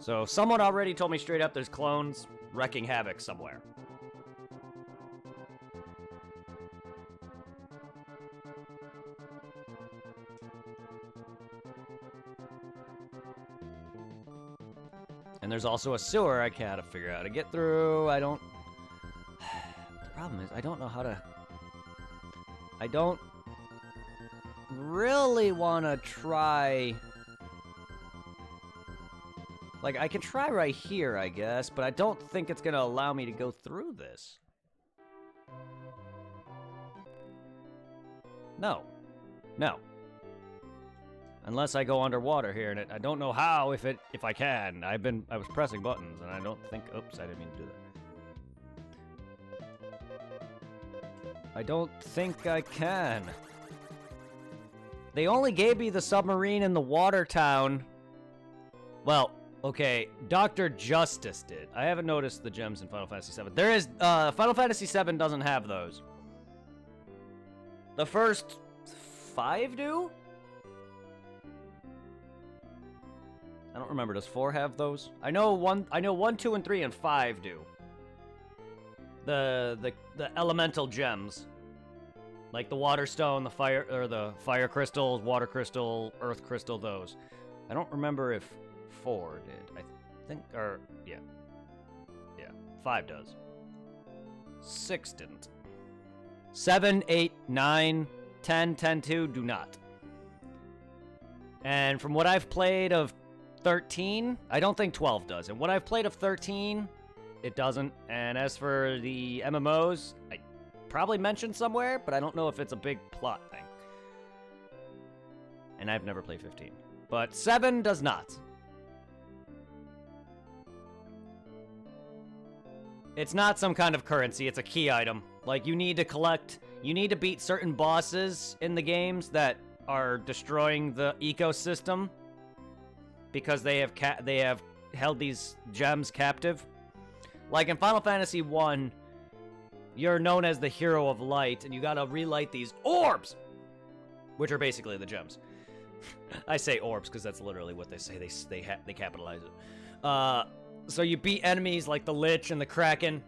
So someone already told me straight up there's clones wrecking havoc somewhere. And there's also a sewer I gotta figure out how to get through. The problem is I don't know how to... I don't really want to try... Like, I can try right here, I guess, but I don't think it's gonna allow me to go through this. No. No. Unless I go underwater here, and I don't know how, if I can. I was pressing buttons, and I don't think... Oops, I didn't mean to do I don't think I can. They only gave me the submarine in the water town. Well, okay, Dr. Justice did. I haven't noticed the gems in Final Fantasy VII. There is, Final Fantasy VII doesn't have those. The first 5 do? I don't remember. Does 4 have those? I know 1, 2, and 3, and 5 do. The elemental gems. Like the water stone, the fire crystals, water crystal, earth crystal, those. I don't remember if 4 did. I think, or, yeah. Yeah, 5 does. 6 didn't. 7, 8, 9, 10, 10, 2 do not. And from what I've played of 13, I don't think 12 does. And what I've played of 13, it doesn't. And as for the MMOs, I probably mentioned somewhere, but I don't know if it's a big plot thing. And I've never played 15. But 7 does not. It's not some kind of currency, it's a key item. Like, you need to beat certain bosses in the games that are destroying the ecosystem because they have held these gems captive. Like in Final Fantasy 1, you're known as the Hero of Light, and you gotta relight these orbs, which are basically the gems. I say orbs because that's literally what they say. They capitalize it. So you beat enemies like the Lich and the Kraken,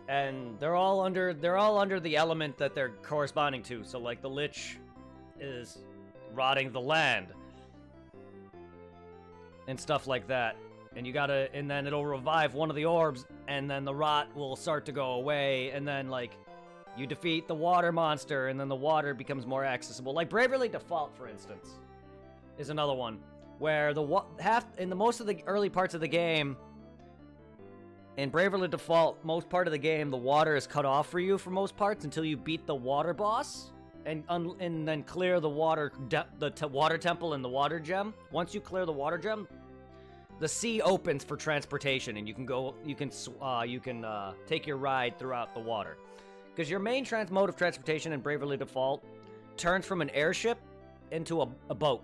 and they're all under the element that they're corresponding to. So like the Lich is rotting the land and stuff like that. And then it'll revive one of the orbs, and then the rot will start to go away, and then like you defeat the water monster, and then the water becomes more accessible. Like Bravely Default, for instance, is another one where most of the early parts of the game. In Bravely Default, most part of the game, the water is cut off for you for most parts until you beat the water boss and then clear the water water temple and the water gem. Once you clear the water gem, the sea opens for transportation, and you can take your ride throughout the water. Because your main mode of transportation in Bravely Default turns from an airship into a boat.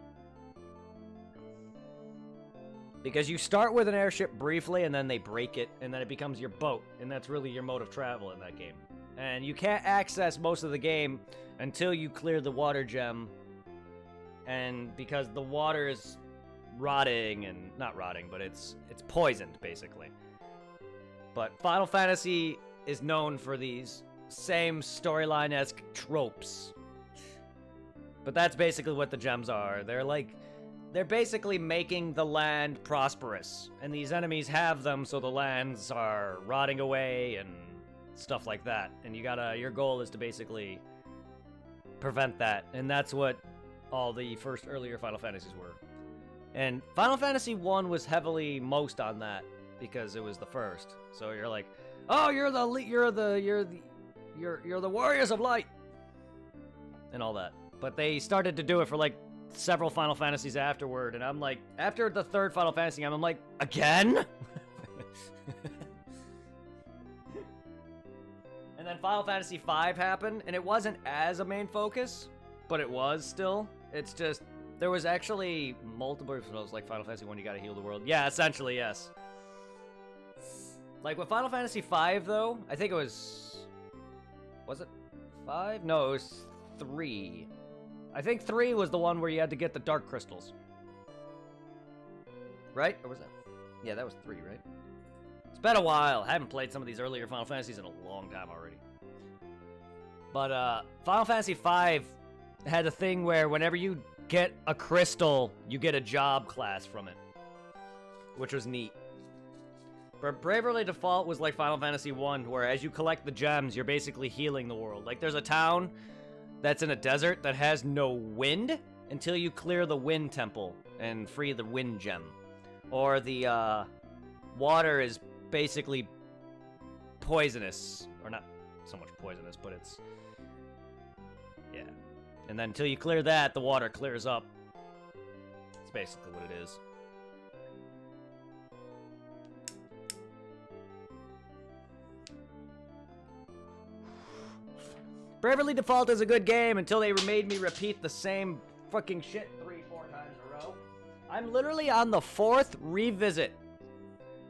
Because you start with an airship briefly, and then they break it, and then it becomes your boat, and that's really your mode of travel in that game. And you can't access most of the game until you clear the water gem, and because the water is rotting, and not rotting, but it's poisoned, basically. But Final Fantasy is known for these same storyline-esque tropes. But that's basically what the gems are. They're basically making the land prosperous, and these enemies have them, so the lands are rotting away and stuff like that. And your goal is to basically prevent that, and that's what all the earlier Final Fantasies were. And Final Fantasy 1 was heavily most on that because it was the first. So you're like, oh, you're the Warriors of Light, and all that. But they started to do it for like several Final Fantasies afterward, and I'm like, after the third Final Fantasy, I'm like, again? And then Final Fantasy V happened, and it wasn't as a main focus, but it was still. It's just, there was actually multiple episodes like Final Fantasy 1, you gotta heal the world. Yeah, essentially, yes. Like with Final Fantasy V, though, I think it was it 5? No, it was 3. I think 3 was the one where you had to get the dark crystals. Right? Or was that? Yeah, that was 3, right? It's been a while. I haven't played some of these earlier Final Fantasies in a long time already. But, Final Fantasy V had a thing where whenever you get a crystal, you get a job class from it. Which was neat. But Bravely Default was like Final Fantasy 1, where as you collect the gems, you're basically healing the world. Like, there's a town that's in a desert that has no wind until you clear the wind temple and free the wind gem. Or the water is basically poisonous, or not so much poisonous, but it's, yeah. And then until you clear that, the water clears up. That's basically what it is. Bravely Default is a good game until they made me repeat the same fucking shit 3-4 times in a row. I'm literally on the 4th revisit.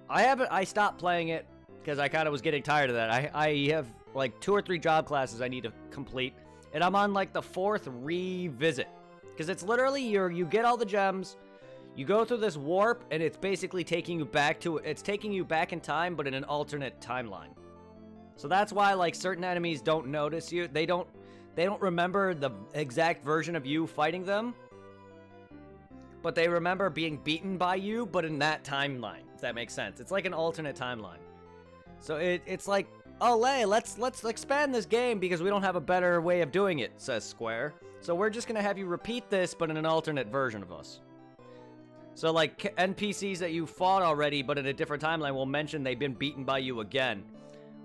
I stopped playing it because I kind of was getting tired of that. I have like 2 or 3 job classes I need to complete, and I'm on like the 4th revisit. Because it's literally you get all the gems, you go through this warp, and it's basically taking you back in time, but in an alternate timeline. So that's why like certain enemies don't notice you. They don't remember the exact version of you fighting them, but they remember being beaten by you, but in that timeline. If that makes sense. It's like an alternate timeline. So it's like, oh, hey, let's expand this game because we don't have a better way of doing it, says Square. So we're just gonna have you repeat this, but in an alternate version of us. So like NPCs that you fought already, but in a different timeline, will mention they've been beaten by you again.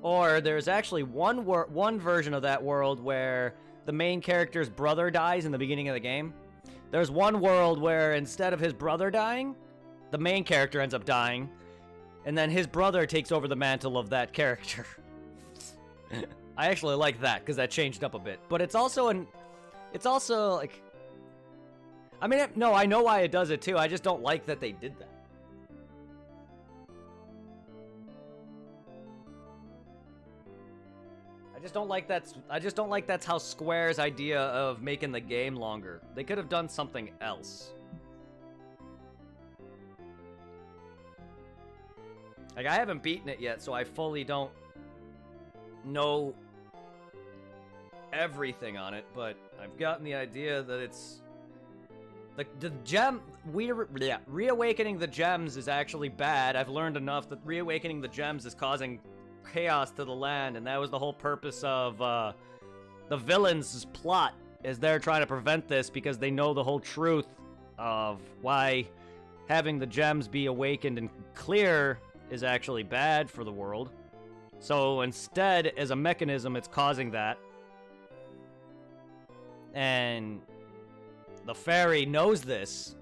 Or there's actually one version of that world where the main character's brother dies in the beginning of the game. There's one world where instead of his brother dying, the main character ends up dying, and then his brother takes over the mantle of that character. I actually like that because that changed up a bit. But it's also like, I mean, no, I know why it does it too. I just don't like that they did that. I just don't like that's how Square's idea of making the game longer. They could have done something else. Like, I haven't beaten it yet, so I fully don't know everything on it, but I've gotten the idea that it's the gem reawakening the gems is actually bad. I've learned enough that reawakening the gems is causing chaos to the land, and that was the whole purpose of the villains' plot, is they're trying to prevent this because they know the whole truth of why having the gems be awakened and clear is actually bad for the world. So instead, as a mechanism, it's causing that. And the fairy knows this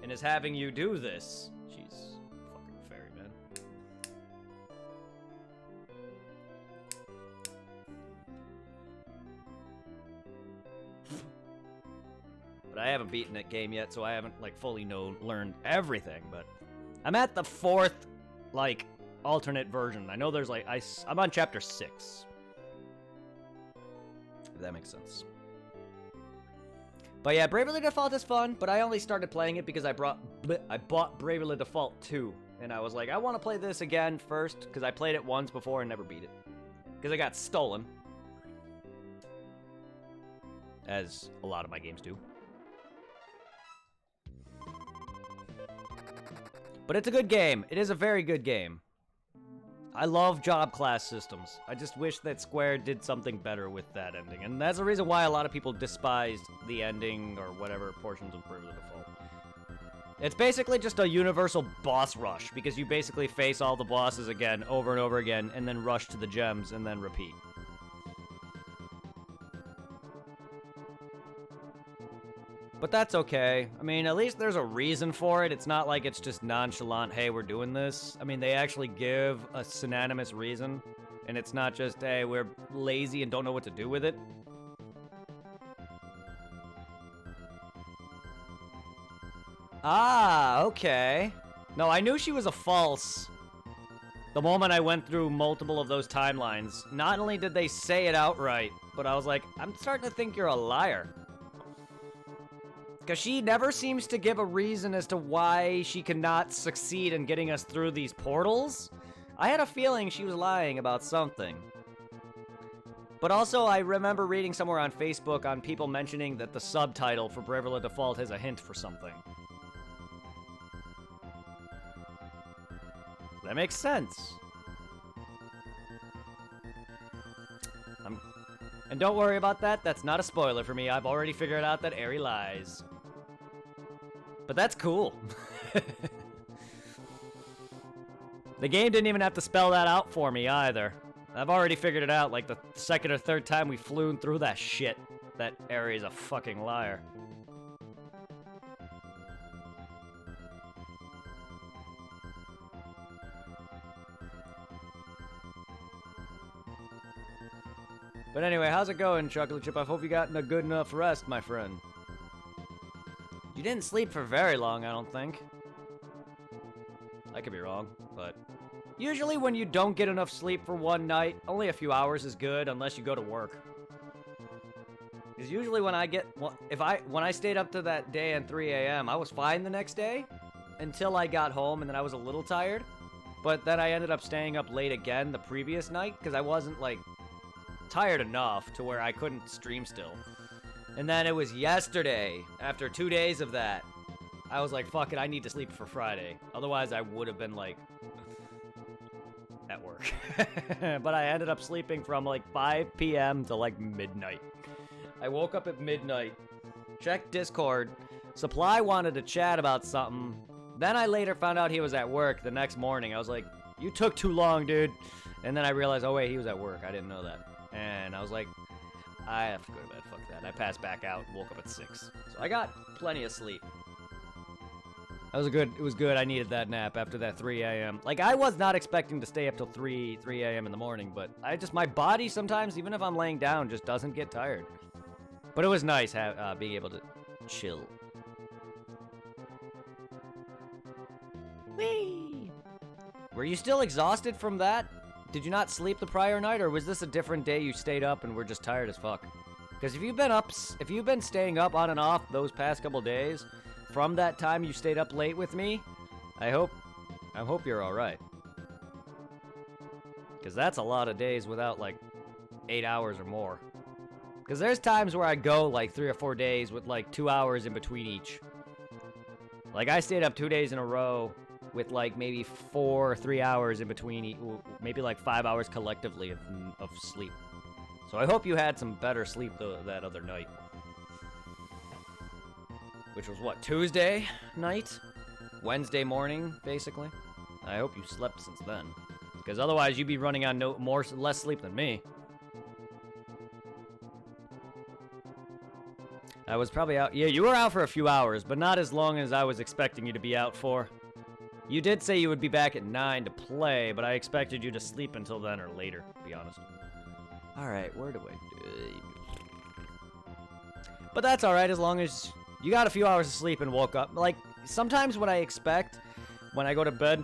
and is having you do this. Jeez, fucking fairy, man. But I haven't beaten that game yet, so I haven't like fully learned everything, but I'm at the 4th like alternate version. I know there's like I'm on chapter 6. If that makes sense. But yeah, Bravely Default is fun, but I only started playing it because I bought Bravely Default 2, and I was like, I want to play this again first because I played it once before and never beat it because it got stolen, as a lot of my games do. But it's a good game. It is a very good game. I love job class systems. I just wish that Square did something better with that ending. And that's the reason why a lot of people despised the ending or whatever portions of Bravely Default. It's basically just a universal boss rush because you basically face all the bosses again over and over again and then rush to the gems and then repeat. But that's okay. I mean, at least there's a reason for it. It's not like it's just nonchalant, hey, we're doing this. I mean, they actually give a synonymous reason. And it's not just, hey, we're lazy and don't know what to do with it. Ah, okay. No, I knew she was a false the moment I went through multiple of those timelines. Not only did they say it outright, but I was like, I'm starting to think you're a liar. Because she never seems to give a reason as to why she cannot succeed in getting us through these portals. I had a feeling she was lying about something. But also, I remember reading somewhere on Facebook on people mentioning that the subtitle for Bravely Default has a hint for something. That makes sense. And don't worry about that, that's not a spoiler for me. I've already figured out that Eri lies. But that's cool. The game didn't even have to spell that out for me either. I've already figured it out like the 2nd or 3rd time we flew through that shit. That Eri's a fucking liar. But anyway, how's it going, Chocolate Chip? I hope you gotten a good enough rest, my friend. You didn't sleep for very long, I don't think. I could be wrong, but usually when you don't get enough sleep for one night, only a few hours is good unless you go to work. Because usually when I stayed up to that day at 3 a.m., I was fine the next day until I got home and then I was a little tired. But then I ended up staying up late again the previous night because I wasn't like tired enough to where I couldn't stream still. And then it was yesterday, after 2 days of that, I was like, fuck it, I need to sleep for Friday. Otherwise, I would have been, like, at work. But I ended up sleeping from, like, 5 p.m. to, like, midnight. I woke up at midnight, checked Discord. Supply wanted to chat about something. Then I later found out he was at work the next morning. I was like, you took too long, dude. And then I realized, oh, wait, he was at work. I didn't know that. And I was like, I have to go to bed. Fuck that. I passed back out, woke up at 6. So I got plenty of sleep. It was good. I needed that nap after that 3 a.m. Like, I was not expecting to stay up till 3 a.m. in the morning, but my body sometimes, even if I'm laying down, just doesn't get tired. But it was nice being able to chill. Whee! Were you still exhausted from that? Did you not sleep the prior night, or was this a different day you stayed up and were just tired as fuck? Because if you've been staying up on and off those past couple days, from that time you stayed up late with me, I hope you're alright. Because that's a lot of days without, like, 8 hours or more. Because there's times where I go, like, 3 or 4 days with, like, 2 hours in between each. Like, I stayed up 2 days in a row with, like, maybe 4 or 3 hours in between, maybe, like, 5 hours collectively of sleep. So I hope you had some better sleep that other night. Which was, what, Tuesday night? Wednesday morning, basically? I hope you slept since then. Because otherwise you'd be running on less sleep than me. I was probably out. Yeah, you were out for a few hours, but not as long as I was expecting you to be out for. You did say you would be back at 9 to play, but I expected you to sleep until then or later, to be honest. Alright, where do I... But that's alright, as long as you got a few hours of sleep and woke up. Like, sometimes what I expect when I go to bed,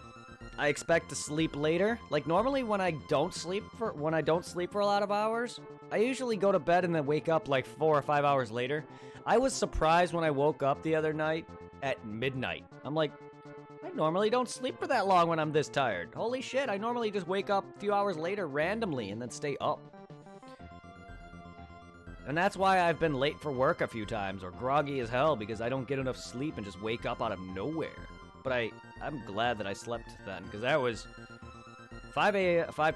I expect to sleep later. Like, normally when I don't sleep for a lot of hours, I usually go to bed and then wake up like 4 or 5 hours later. I was surprised when I woke up the other night at midnight. I'm like, I normally don't sleep for that long when I'm this tired. Holy shit, I normally just wake up a few hours later randomly and then stay up. And that's why I've been late for work a few times or groggy as hell, because I don't get enough sleep and just wake up out of nowhere. But I'm glad that I slept then, because that was 5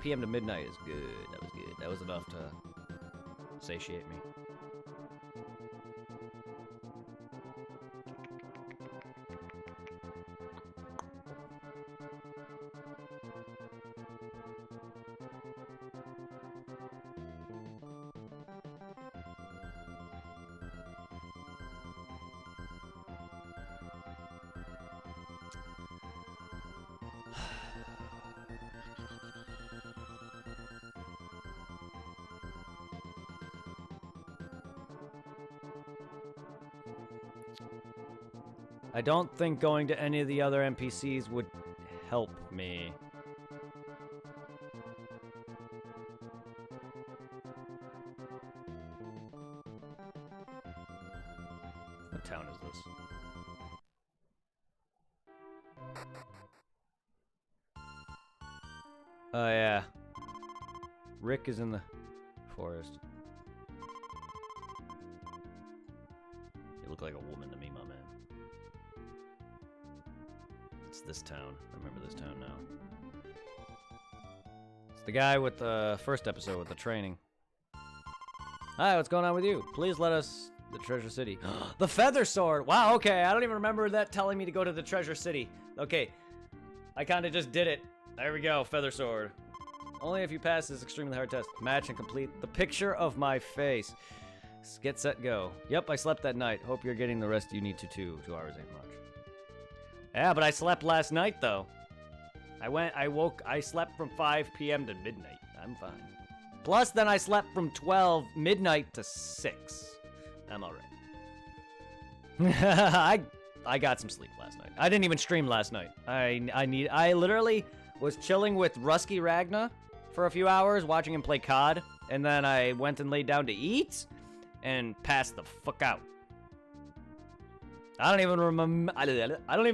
p.m. to midnight is good. That was good. That was enough to satiate me. I don't think going to any of the other NPCs would help me. What town is this? Oh yeah. Rick is in the forest. You look like a woman to me, my man. It's this town. I remember this town now. It's the guy with the first episode with the training. Hi, what's going on with you? Please let us... The Treasure City. The Feather Sword! Wow, okay, I don't even remember that telling me to go to the Treasure City. Okay, I kinda just did it. There we go, Feather Sword. Only if you pass this extremely hard test. Match and complete the picture of my face. Get set, go. Yep, I slept that night. Hope you're getting the rest you need to too. 2 hours ain't much. Yeah, but I slept last night, though. I slept from 5 p.m. to midnight. I'm fine. Plus, then I slept from 12 midnight to 6. I'm alright. I got some sleep last night. I didn't even stream last night. I literally was chilling with Rusky Ragna for a few hours, watching him play COD, and then I went and laid down to eat and passed the fuck out. I don't even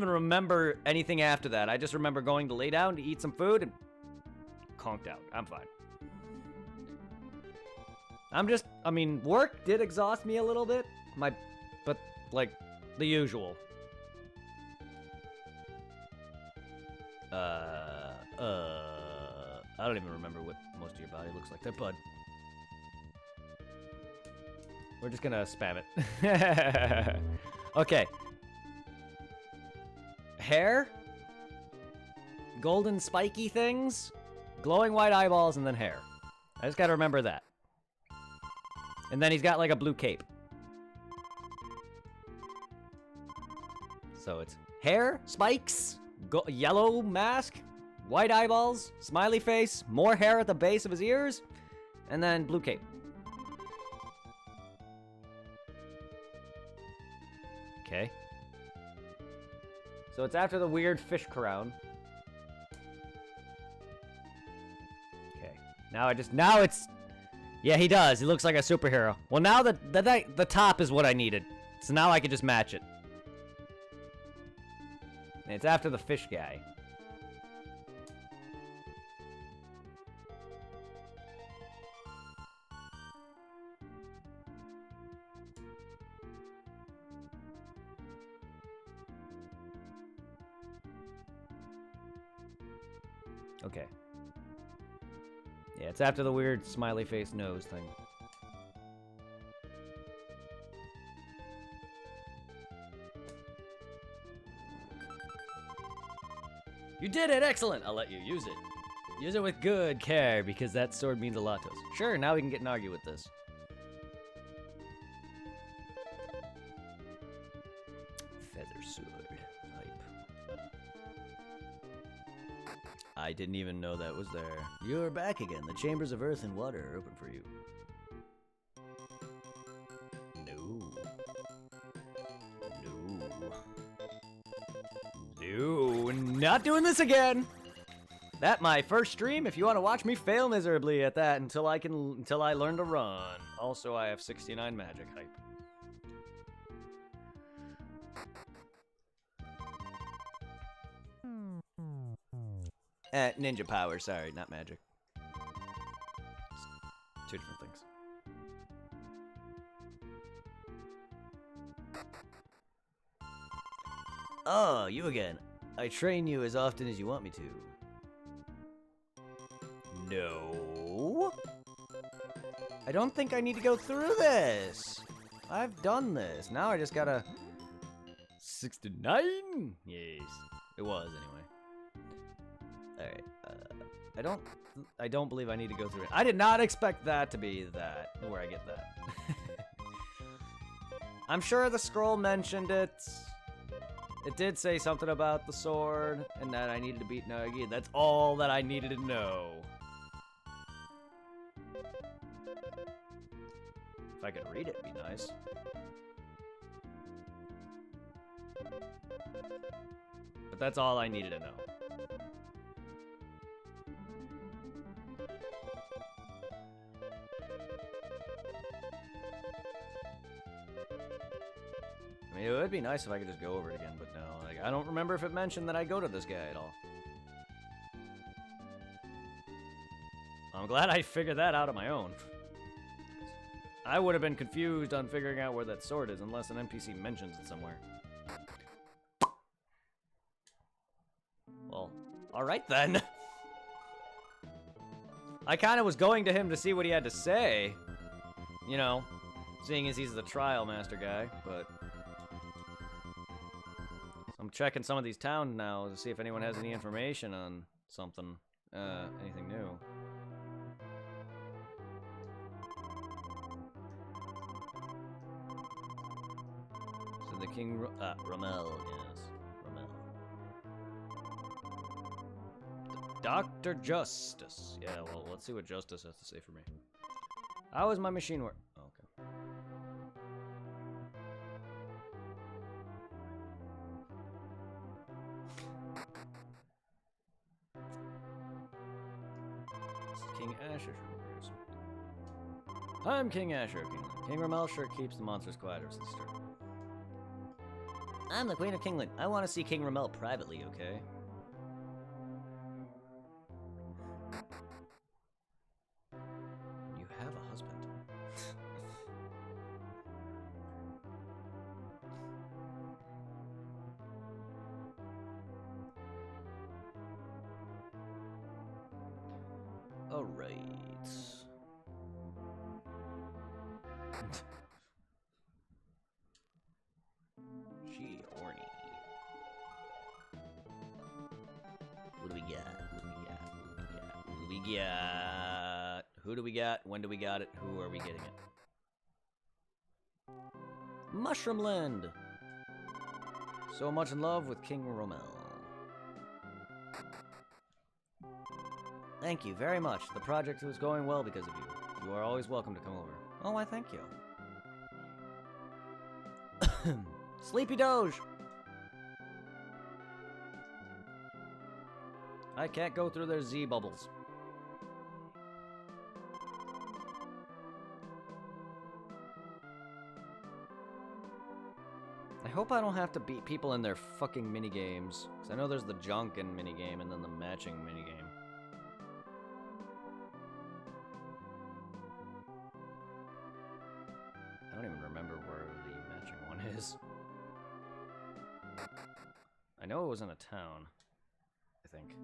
remember anything after that. I just remember going to lay down to eat some food and conked out. I'm fine. I mean, work did exhaust me a little bit. But like the usual. I don't even remember what most of your body looks like there, bud. We're just gonna spam it. Okay. Hair. Golden spiky things. Glowing white eyeballs, and then hair. I just gotta remember that. And then he's got like a blue cape. So it's hair, spikes, yellow mask, white eyeballs, smiley face, more hair at the base of his ears, and then blue cape. Okay. So it's after the weird fish crown. Okay. Now it's... Yeah, he does. He looks like a superhero. Well, now the top is what I needed. So now I can just match it. And it's after the fish guy. Okay. Yeah, it's after the weird smiley face nose thing. You did it! Excellent! I'll let you use it. Use it with good care, because that sword means a lot to us. Sure, now we can get and argue with this. Feather sword. Hype. I didn't even know that was there. You're back again. The chambers of earth and water are open for you. No, not doing this again. That my first stream. If you want to watch me fail miserably at that until I learn to run. Also, I have 69 magic hype. Ninja power. Sorry, not magic. It's two different things. Oh, you again. I train you as often as you want me to. No. I don't think I need to go through this. I've done this. Now I just gotta... 69? Yes. It was, anyway. Alright, I don't believe I need to go through it. I did not expect that to be that, where I get that. I'm sure the scroll mentioned it. It did say something about the sword, and that I needed to beat Nagi. That's all that I needed to know. If I could read it, it'd be nice. But that's all I needed to know. I mean, it would be nice if I could just go over it again, but no. Like, I don't remember if it mentioned that I go to this guy at all. I'm glad I figured that out on my own. I would have been confused on figuring out where that sword is unless an NPC mentions it somewhere. Well, alright then. I kind of was going to him to see what he had to say. You know, seeing as he's the trial master guy, but... I'm checking some of these towns now to see if anyone has any information on something, anything new. So the King, Rommel, yes, Rommel. Dr. Justice. Yeah, well, let's see what Justice has to say for me. How is my machine work? Oh, okay. This is King Asher. I'm King Asher. King Ramel sure keeps the monsters quieter since the start. I'm the Queen of Kingland. I want to see King Ramel privately, okay? You have a husband. All right. She horny. What do we got? What do we got? Who do we got? When do we got it? Who are we getting it? Mushroomland! So much in love with King Romel. Thank you very much. The project was going well because of you. You are always welcome to come over. Oh, I thank you. Sleepy Doge! I can't go through their Z bubbles. I hope I don't have to beat people in their fucking minigames. Because I know there's the Junkin minigame and then the matching minigame. I don't even remember where the matching one is. I know it was in a town, I think.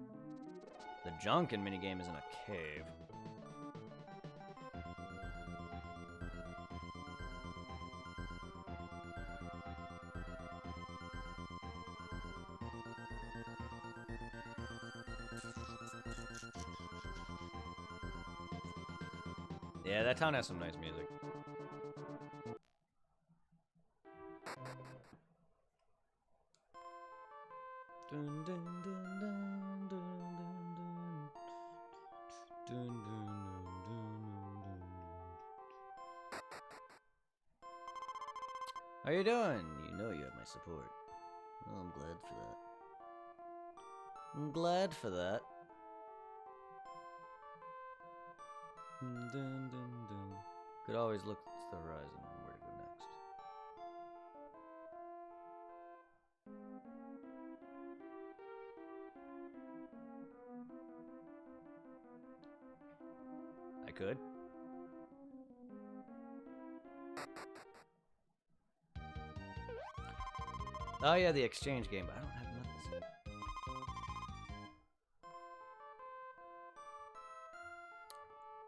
The Junkin minigame is in a cave. Yeah, that town has some nice music. Dun, dun, dun, dun, dun, dun, dun, dun, dun, dun. How you doing? You know you have my support. Well, I'm glad for that. I'm glad for that. Dun, dun, dun. Could always look to the horizon and where to go next. I could. Oh yeah, the exchange game, but I don't have metals.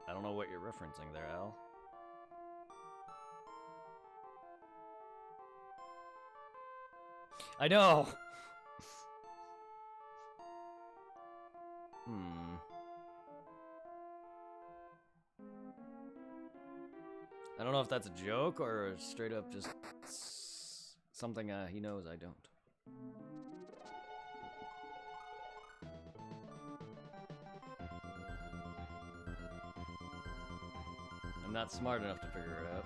I don't know what you're referencing there, Al. I know! I don't know if that's a joke or straight up just something he knows I don't. I'm not smart enough to figure it out.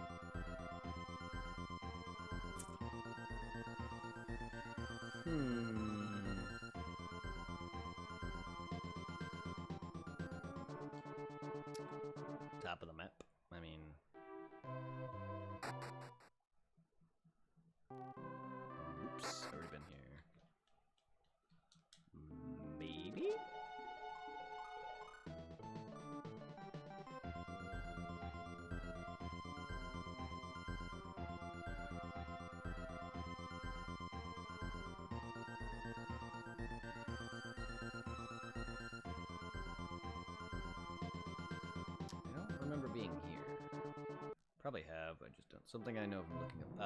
Top of the map. I mean... Oops, already been here. Maybe? I don't remember being here. Probably have, I just don't. Something I know from looking up.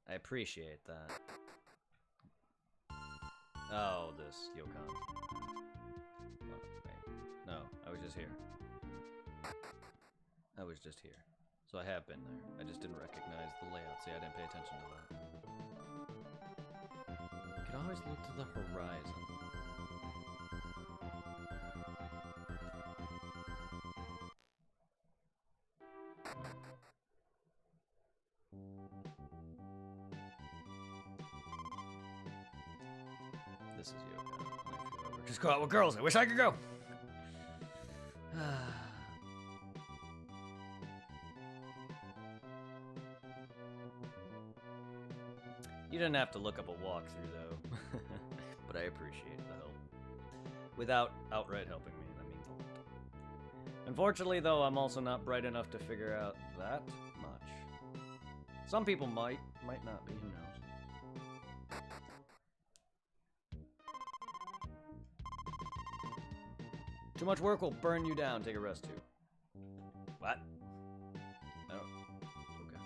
I appreciate that. Oh, this Yokon. Oh, wait. No, I was just here. I was just here. So I have been there. I just didn't recognize the layout. See, I didn't pay attention to that. could always look to the horizon. This is yoga. Just go out with girls. I wish I could go. You didn't have to look up a walkthrough, though. But I appreciate the help. Without outright helping me, that means a lot. Unfortunately, though, I'm also not bright enough to figure out that much. Some people might not be, who knows. Too much work will burn you down. Take a rest, too. What? I don't... Okay.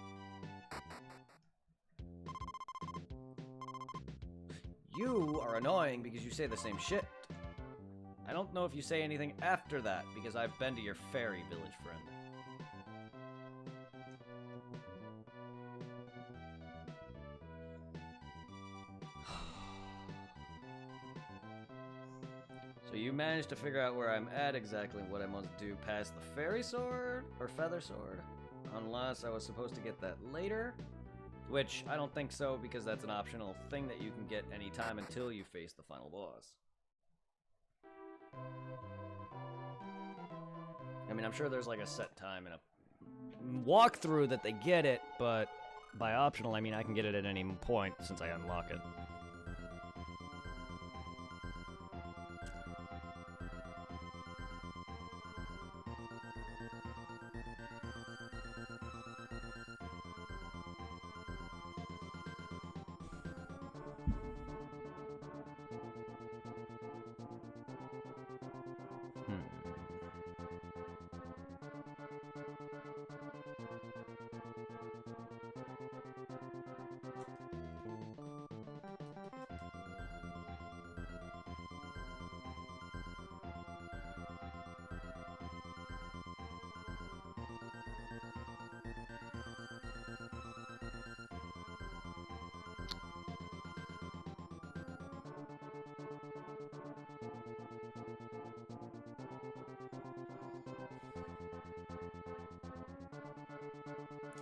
You are annoying because you say the same shit. I don't know if you say anything after that, because I've been to your fairy village, friend. So you managed to figure out where I'm at exactly, what I must do past the fairy sword or feather sword, unless I was supposed to get that later, which I don't think so, because that's an optional thing that you can get anytime until you face the final boss. I mean, I'm sure there's like a set time and a walkthrough that they get it, but by optional, I mean I can get it at any point since I unlock it.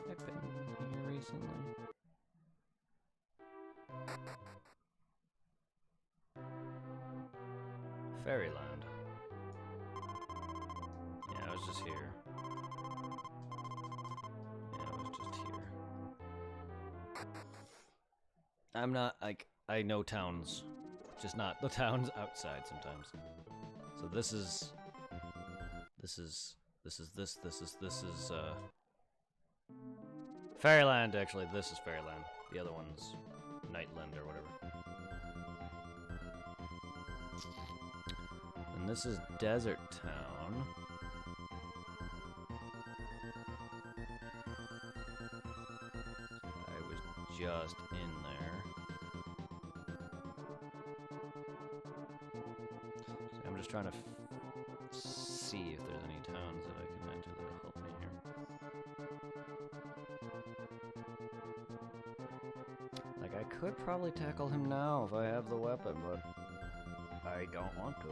I've been here recently. Fairyland. Yeah, I was just here. Yeah, I was just here. I'm not, like, I know towns, just not the towns outside sometimes. So this is Fairyland, actually. This is Fairyland. The other one's Nightland or whatever. And this is Desert Town. I was just in there. So I'm just trying to see if there's any towns that I can enter that'll help me here. Like, I could probably tackle him now if I have the weapon, but I don't want to.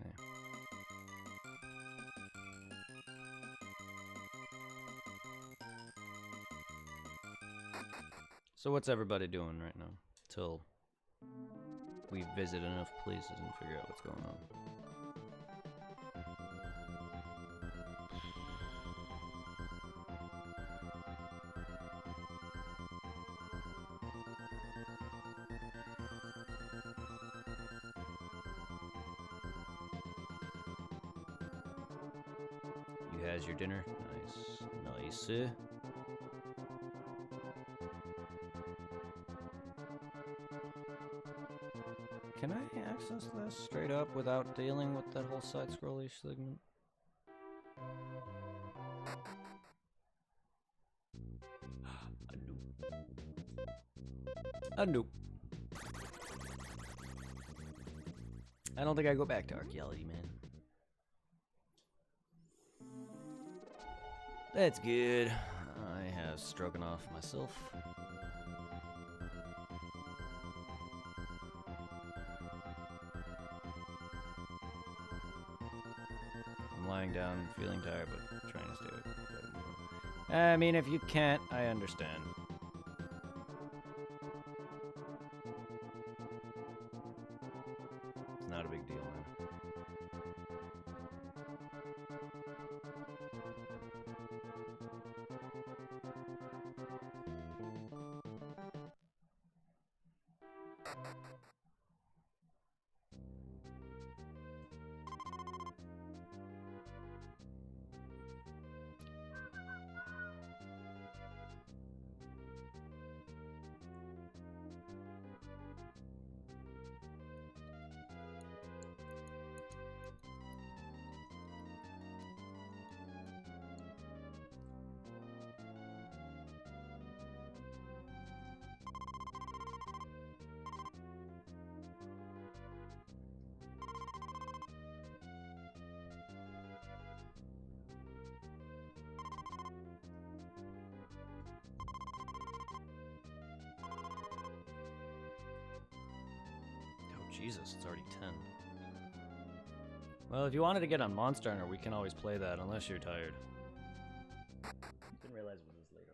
Okay. So what's everybody doing right now? Till we visit enough places and figure out what's going on. You has your dinner? Nice. Nice. Can I access this straight up without dealing with that whole side-scrolly segment? A nope. I don't think I go back to archaeology, man. That's good. I have Stroganoff myself. I'm lying down, feeling tired, but trying to stay awake. I mean, if you can't, I understand. It's not a big deal, man. Jesus, it's already 10. Well, if you wanted to get on Monster Hunter, we can always play that, unless you're tired. Didn't realize it was this late.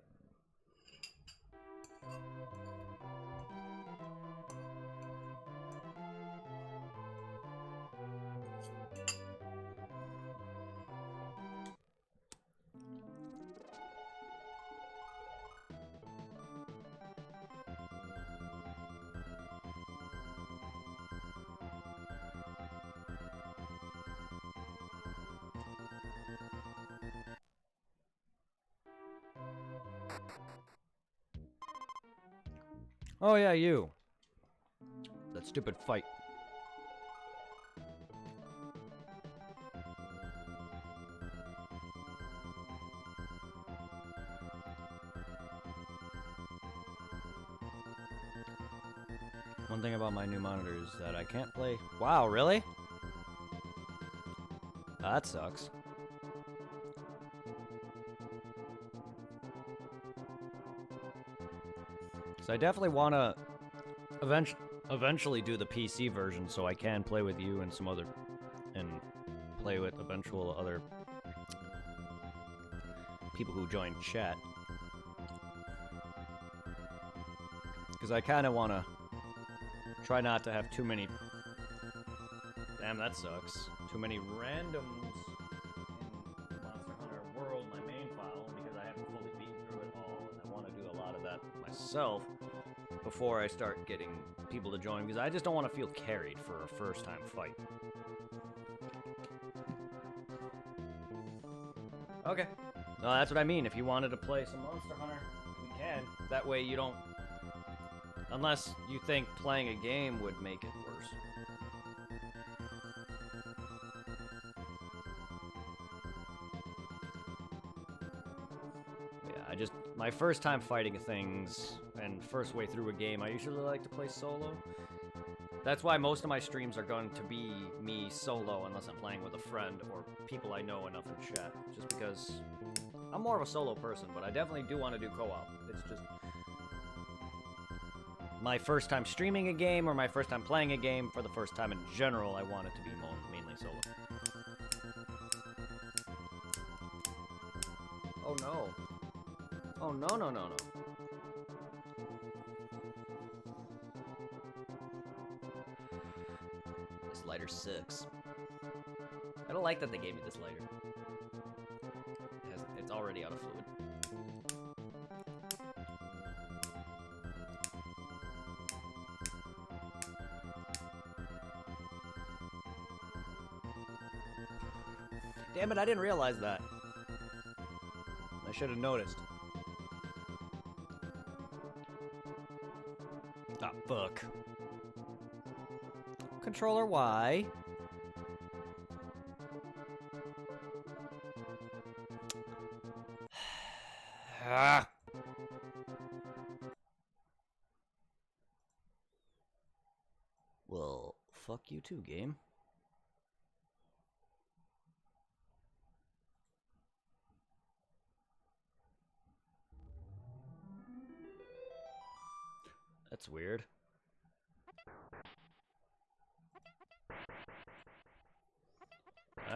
Oh yeah, you. That stupid fight. One thing about my new monitor is that I can't play... Wow, really? That sucks. So I definitely want to eventually do the PC version so I can play with you and some other... and play with eventual other people who join chat. Because I kind of want to try not to have too many... Damn, that sucks. Too many randoms in Monster Hunter World, my main file, because I haven't fully beaten through it all, and I want to do a lot of that myself before I start getting people to join, because I just don't want to feel carried for a first-time fight. Okay. No, that's what I mean. If you wanted to play some Monster Hunter, we can. That way you don't... Unless you think playing a game would make it worse. Yeah, my first time fighting things and first way through a game, I usually like to play solo. That's why most of my streams are going to be me solo unless I'm playing with a friend or people I know enough in chat. Just because I'm more of a solo person, but I definitely do want to do co-op. It's just my first time streaming a game or my first time playing a game for the first time in general, I want it to be mainly solo. Oh no. Oh no, no, no, no. This lighter sucks. I don't like that they gave me this lighter. It's already out of fluid. Damn it, I didn't realize that. I should have noticed. Ah, fuck. controller Y. Ah. Well, fuck you too, game. That's weird.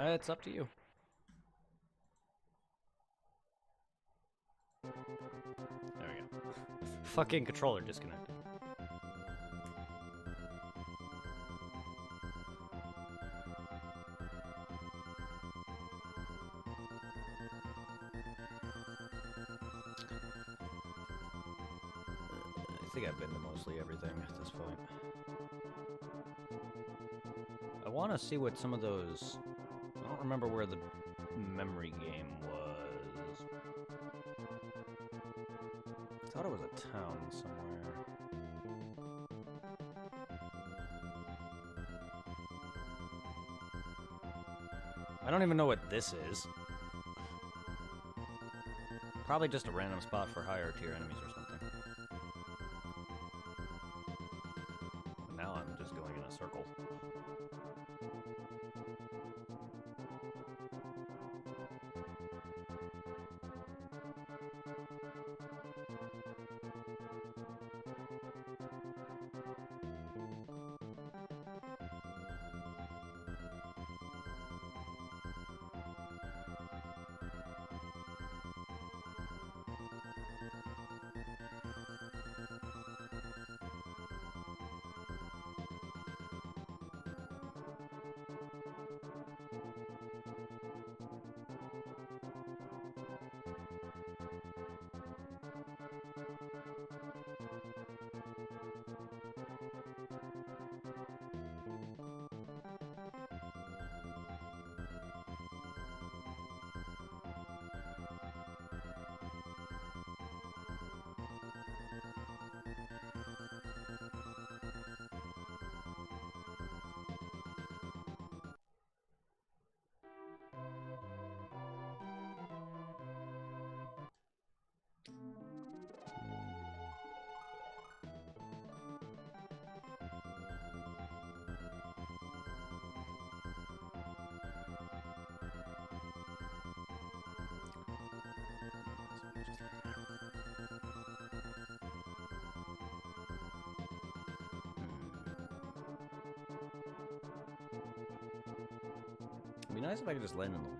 It's up to you. There we go. Fucking controller disconnected. I think I've been to mostly everything at this point. I want to see what some of those... I don't remember where the memory game was. I thought it was a town somewhere. I don't even know what this is. Probably just a random spot for higher tier enemies or something. Now I'm just going in a circle. It'd be nice if I could just land in the water.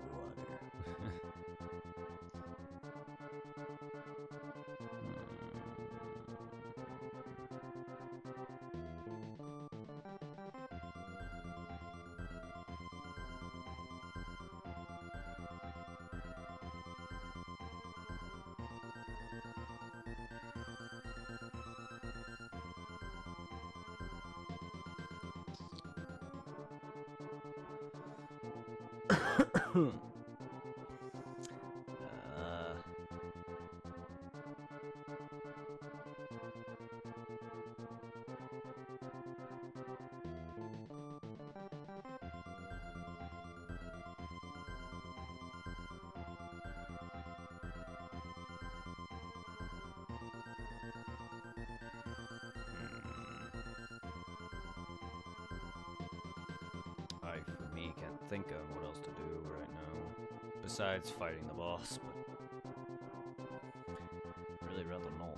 I, for me, can't think of what else to do right now. Besides fighting the boss, but really rather not.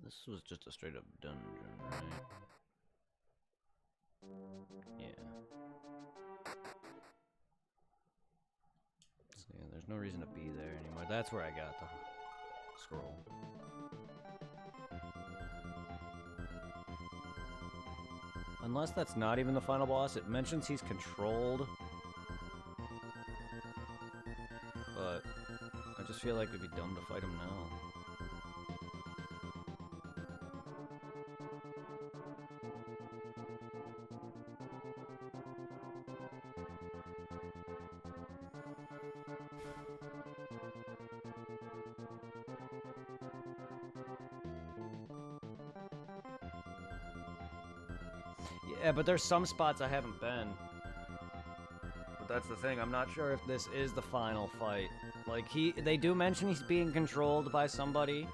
This was just a straight up dungeon, right? Yeah. So yeah, there's no reason to be there anymore. That's where I got the scroll. Unless that's not even the final boss. It mentions he's controlled. But I just feel like it'd be dumb to fight him now. Yeah, but there's some spots I haven't been. But that's the thing, I'm not sure if this is the final fight. Like, they do mention he's being controlled by somebody.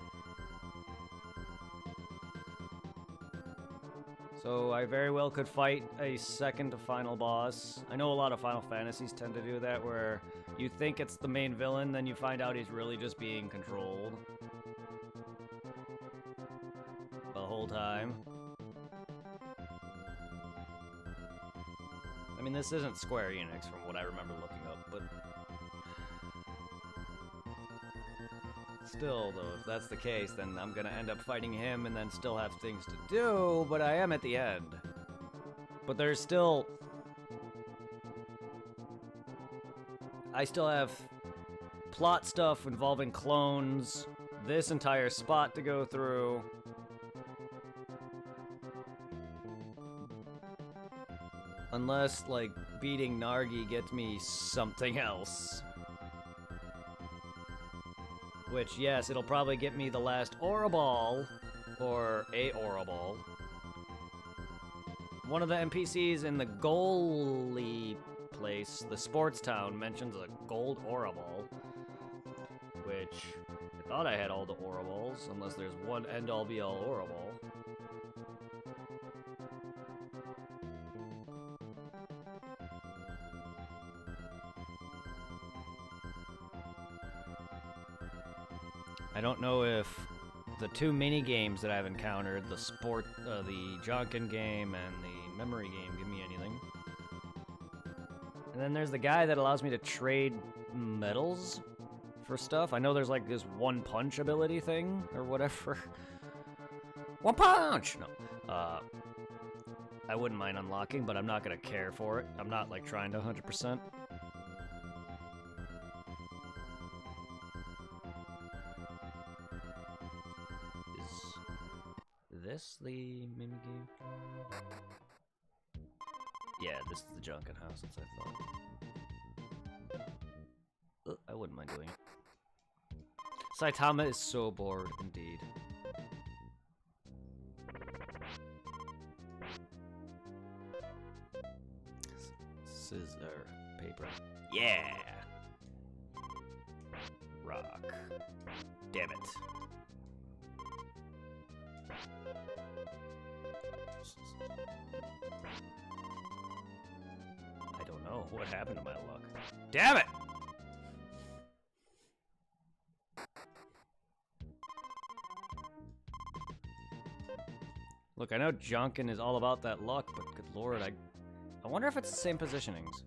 So I very well could fight a second to final boss. I know a lot of Final Fantasies tend to do that, where you think it's the main villain, then you find out he's really just being controlled the whole time. I mean, this isn't Square Enix from what I remember looking up, but still, though, if that's the case, then I'm gonna end up fighting him and then still have things to do, but I am at the end. But there's still... I still have plot stuff involving clones, this entire spot to go through. Unless, like, beating Nargi gets me something else. Which, yes, it'll probably get me the last Aura Ball, or a Aura Ball. One of the NPCs in the goalie place, the sports town, mentions a gold Aura Ball. Which, I thought I had all the Aura Balls, unless there's one end-all be-all Aura Ball. I don't know if the two mini games that I've encountered, the Jonkin game and the memory game, give me anything. And then there's the guy that allows me to trade medals for stuff. I know there's like this one punch ability thing or whatever. One punch! No. I wouldn't mind unlocking, but I'm not gonna care for it. I'm not like trying to 100%. This the minigame? Yeah, this is the Junkin house, as I thought. I wouldn't mind doing it. Saitama is so bored, indeed. Scissor, paper. Yeah! Rock. Damn it. I don't know what happened to my luck. Damn it! Look, I know Junkin is all about that luck, but good lord, I wonder if it's the same positionings.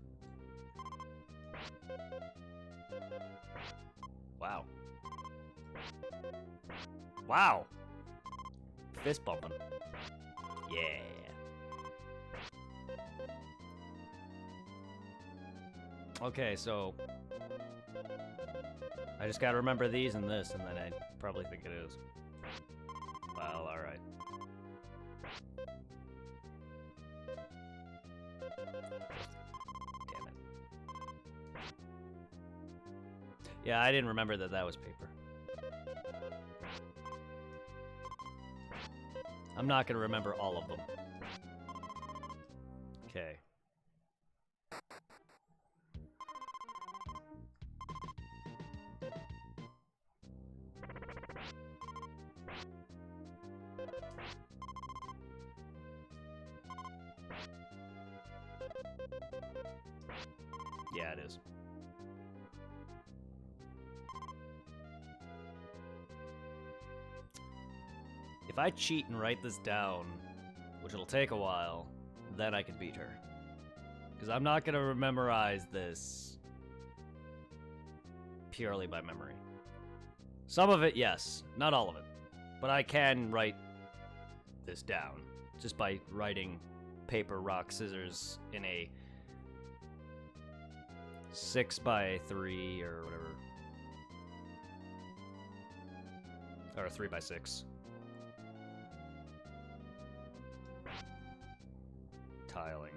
Wow. Wow! Fist bumping. Yeah. Okay, so I just gotta remember these and this, and then I probably think it is. Well, alright. Damn it. Yeah, I didn't remember that that was paper. I'm not gonna remember all of them. Okay. Yeah, it is. If I cheat and write this down, which will take a while, then I can beat her. Because I'm not going to memorize this purely by memory. Some of it, yes. Not all of it. But I can write this down just by writing paper, rock, scissors in a 6x3 or whatever. Or a 3x6. Tiling.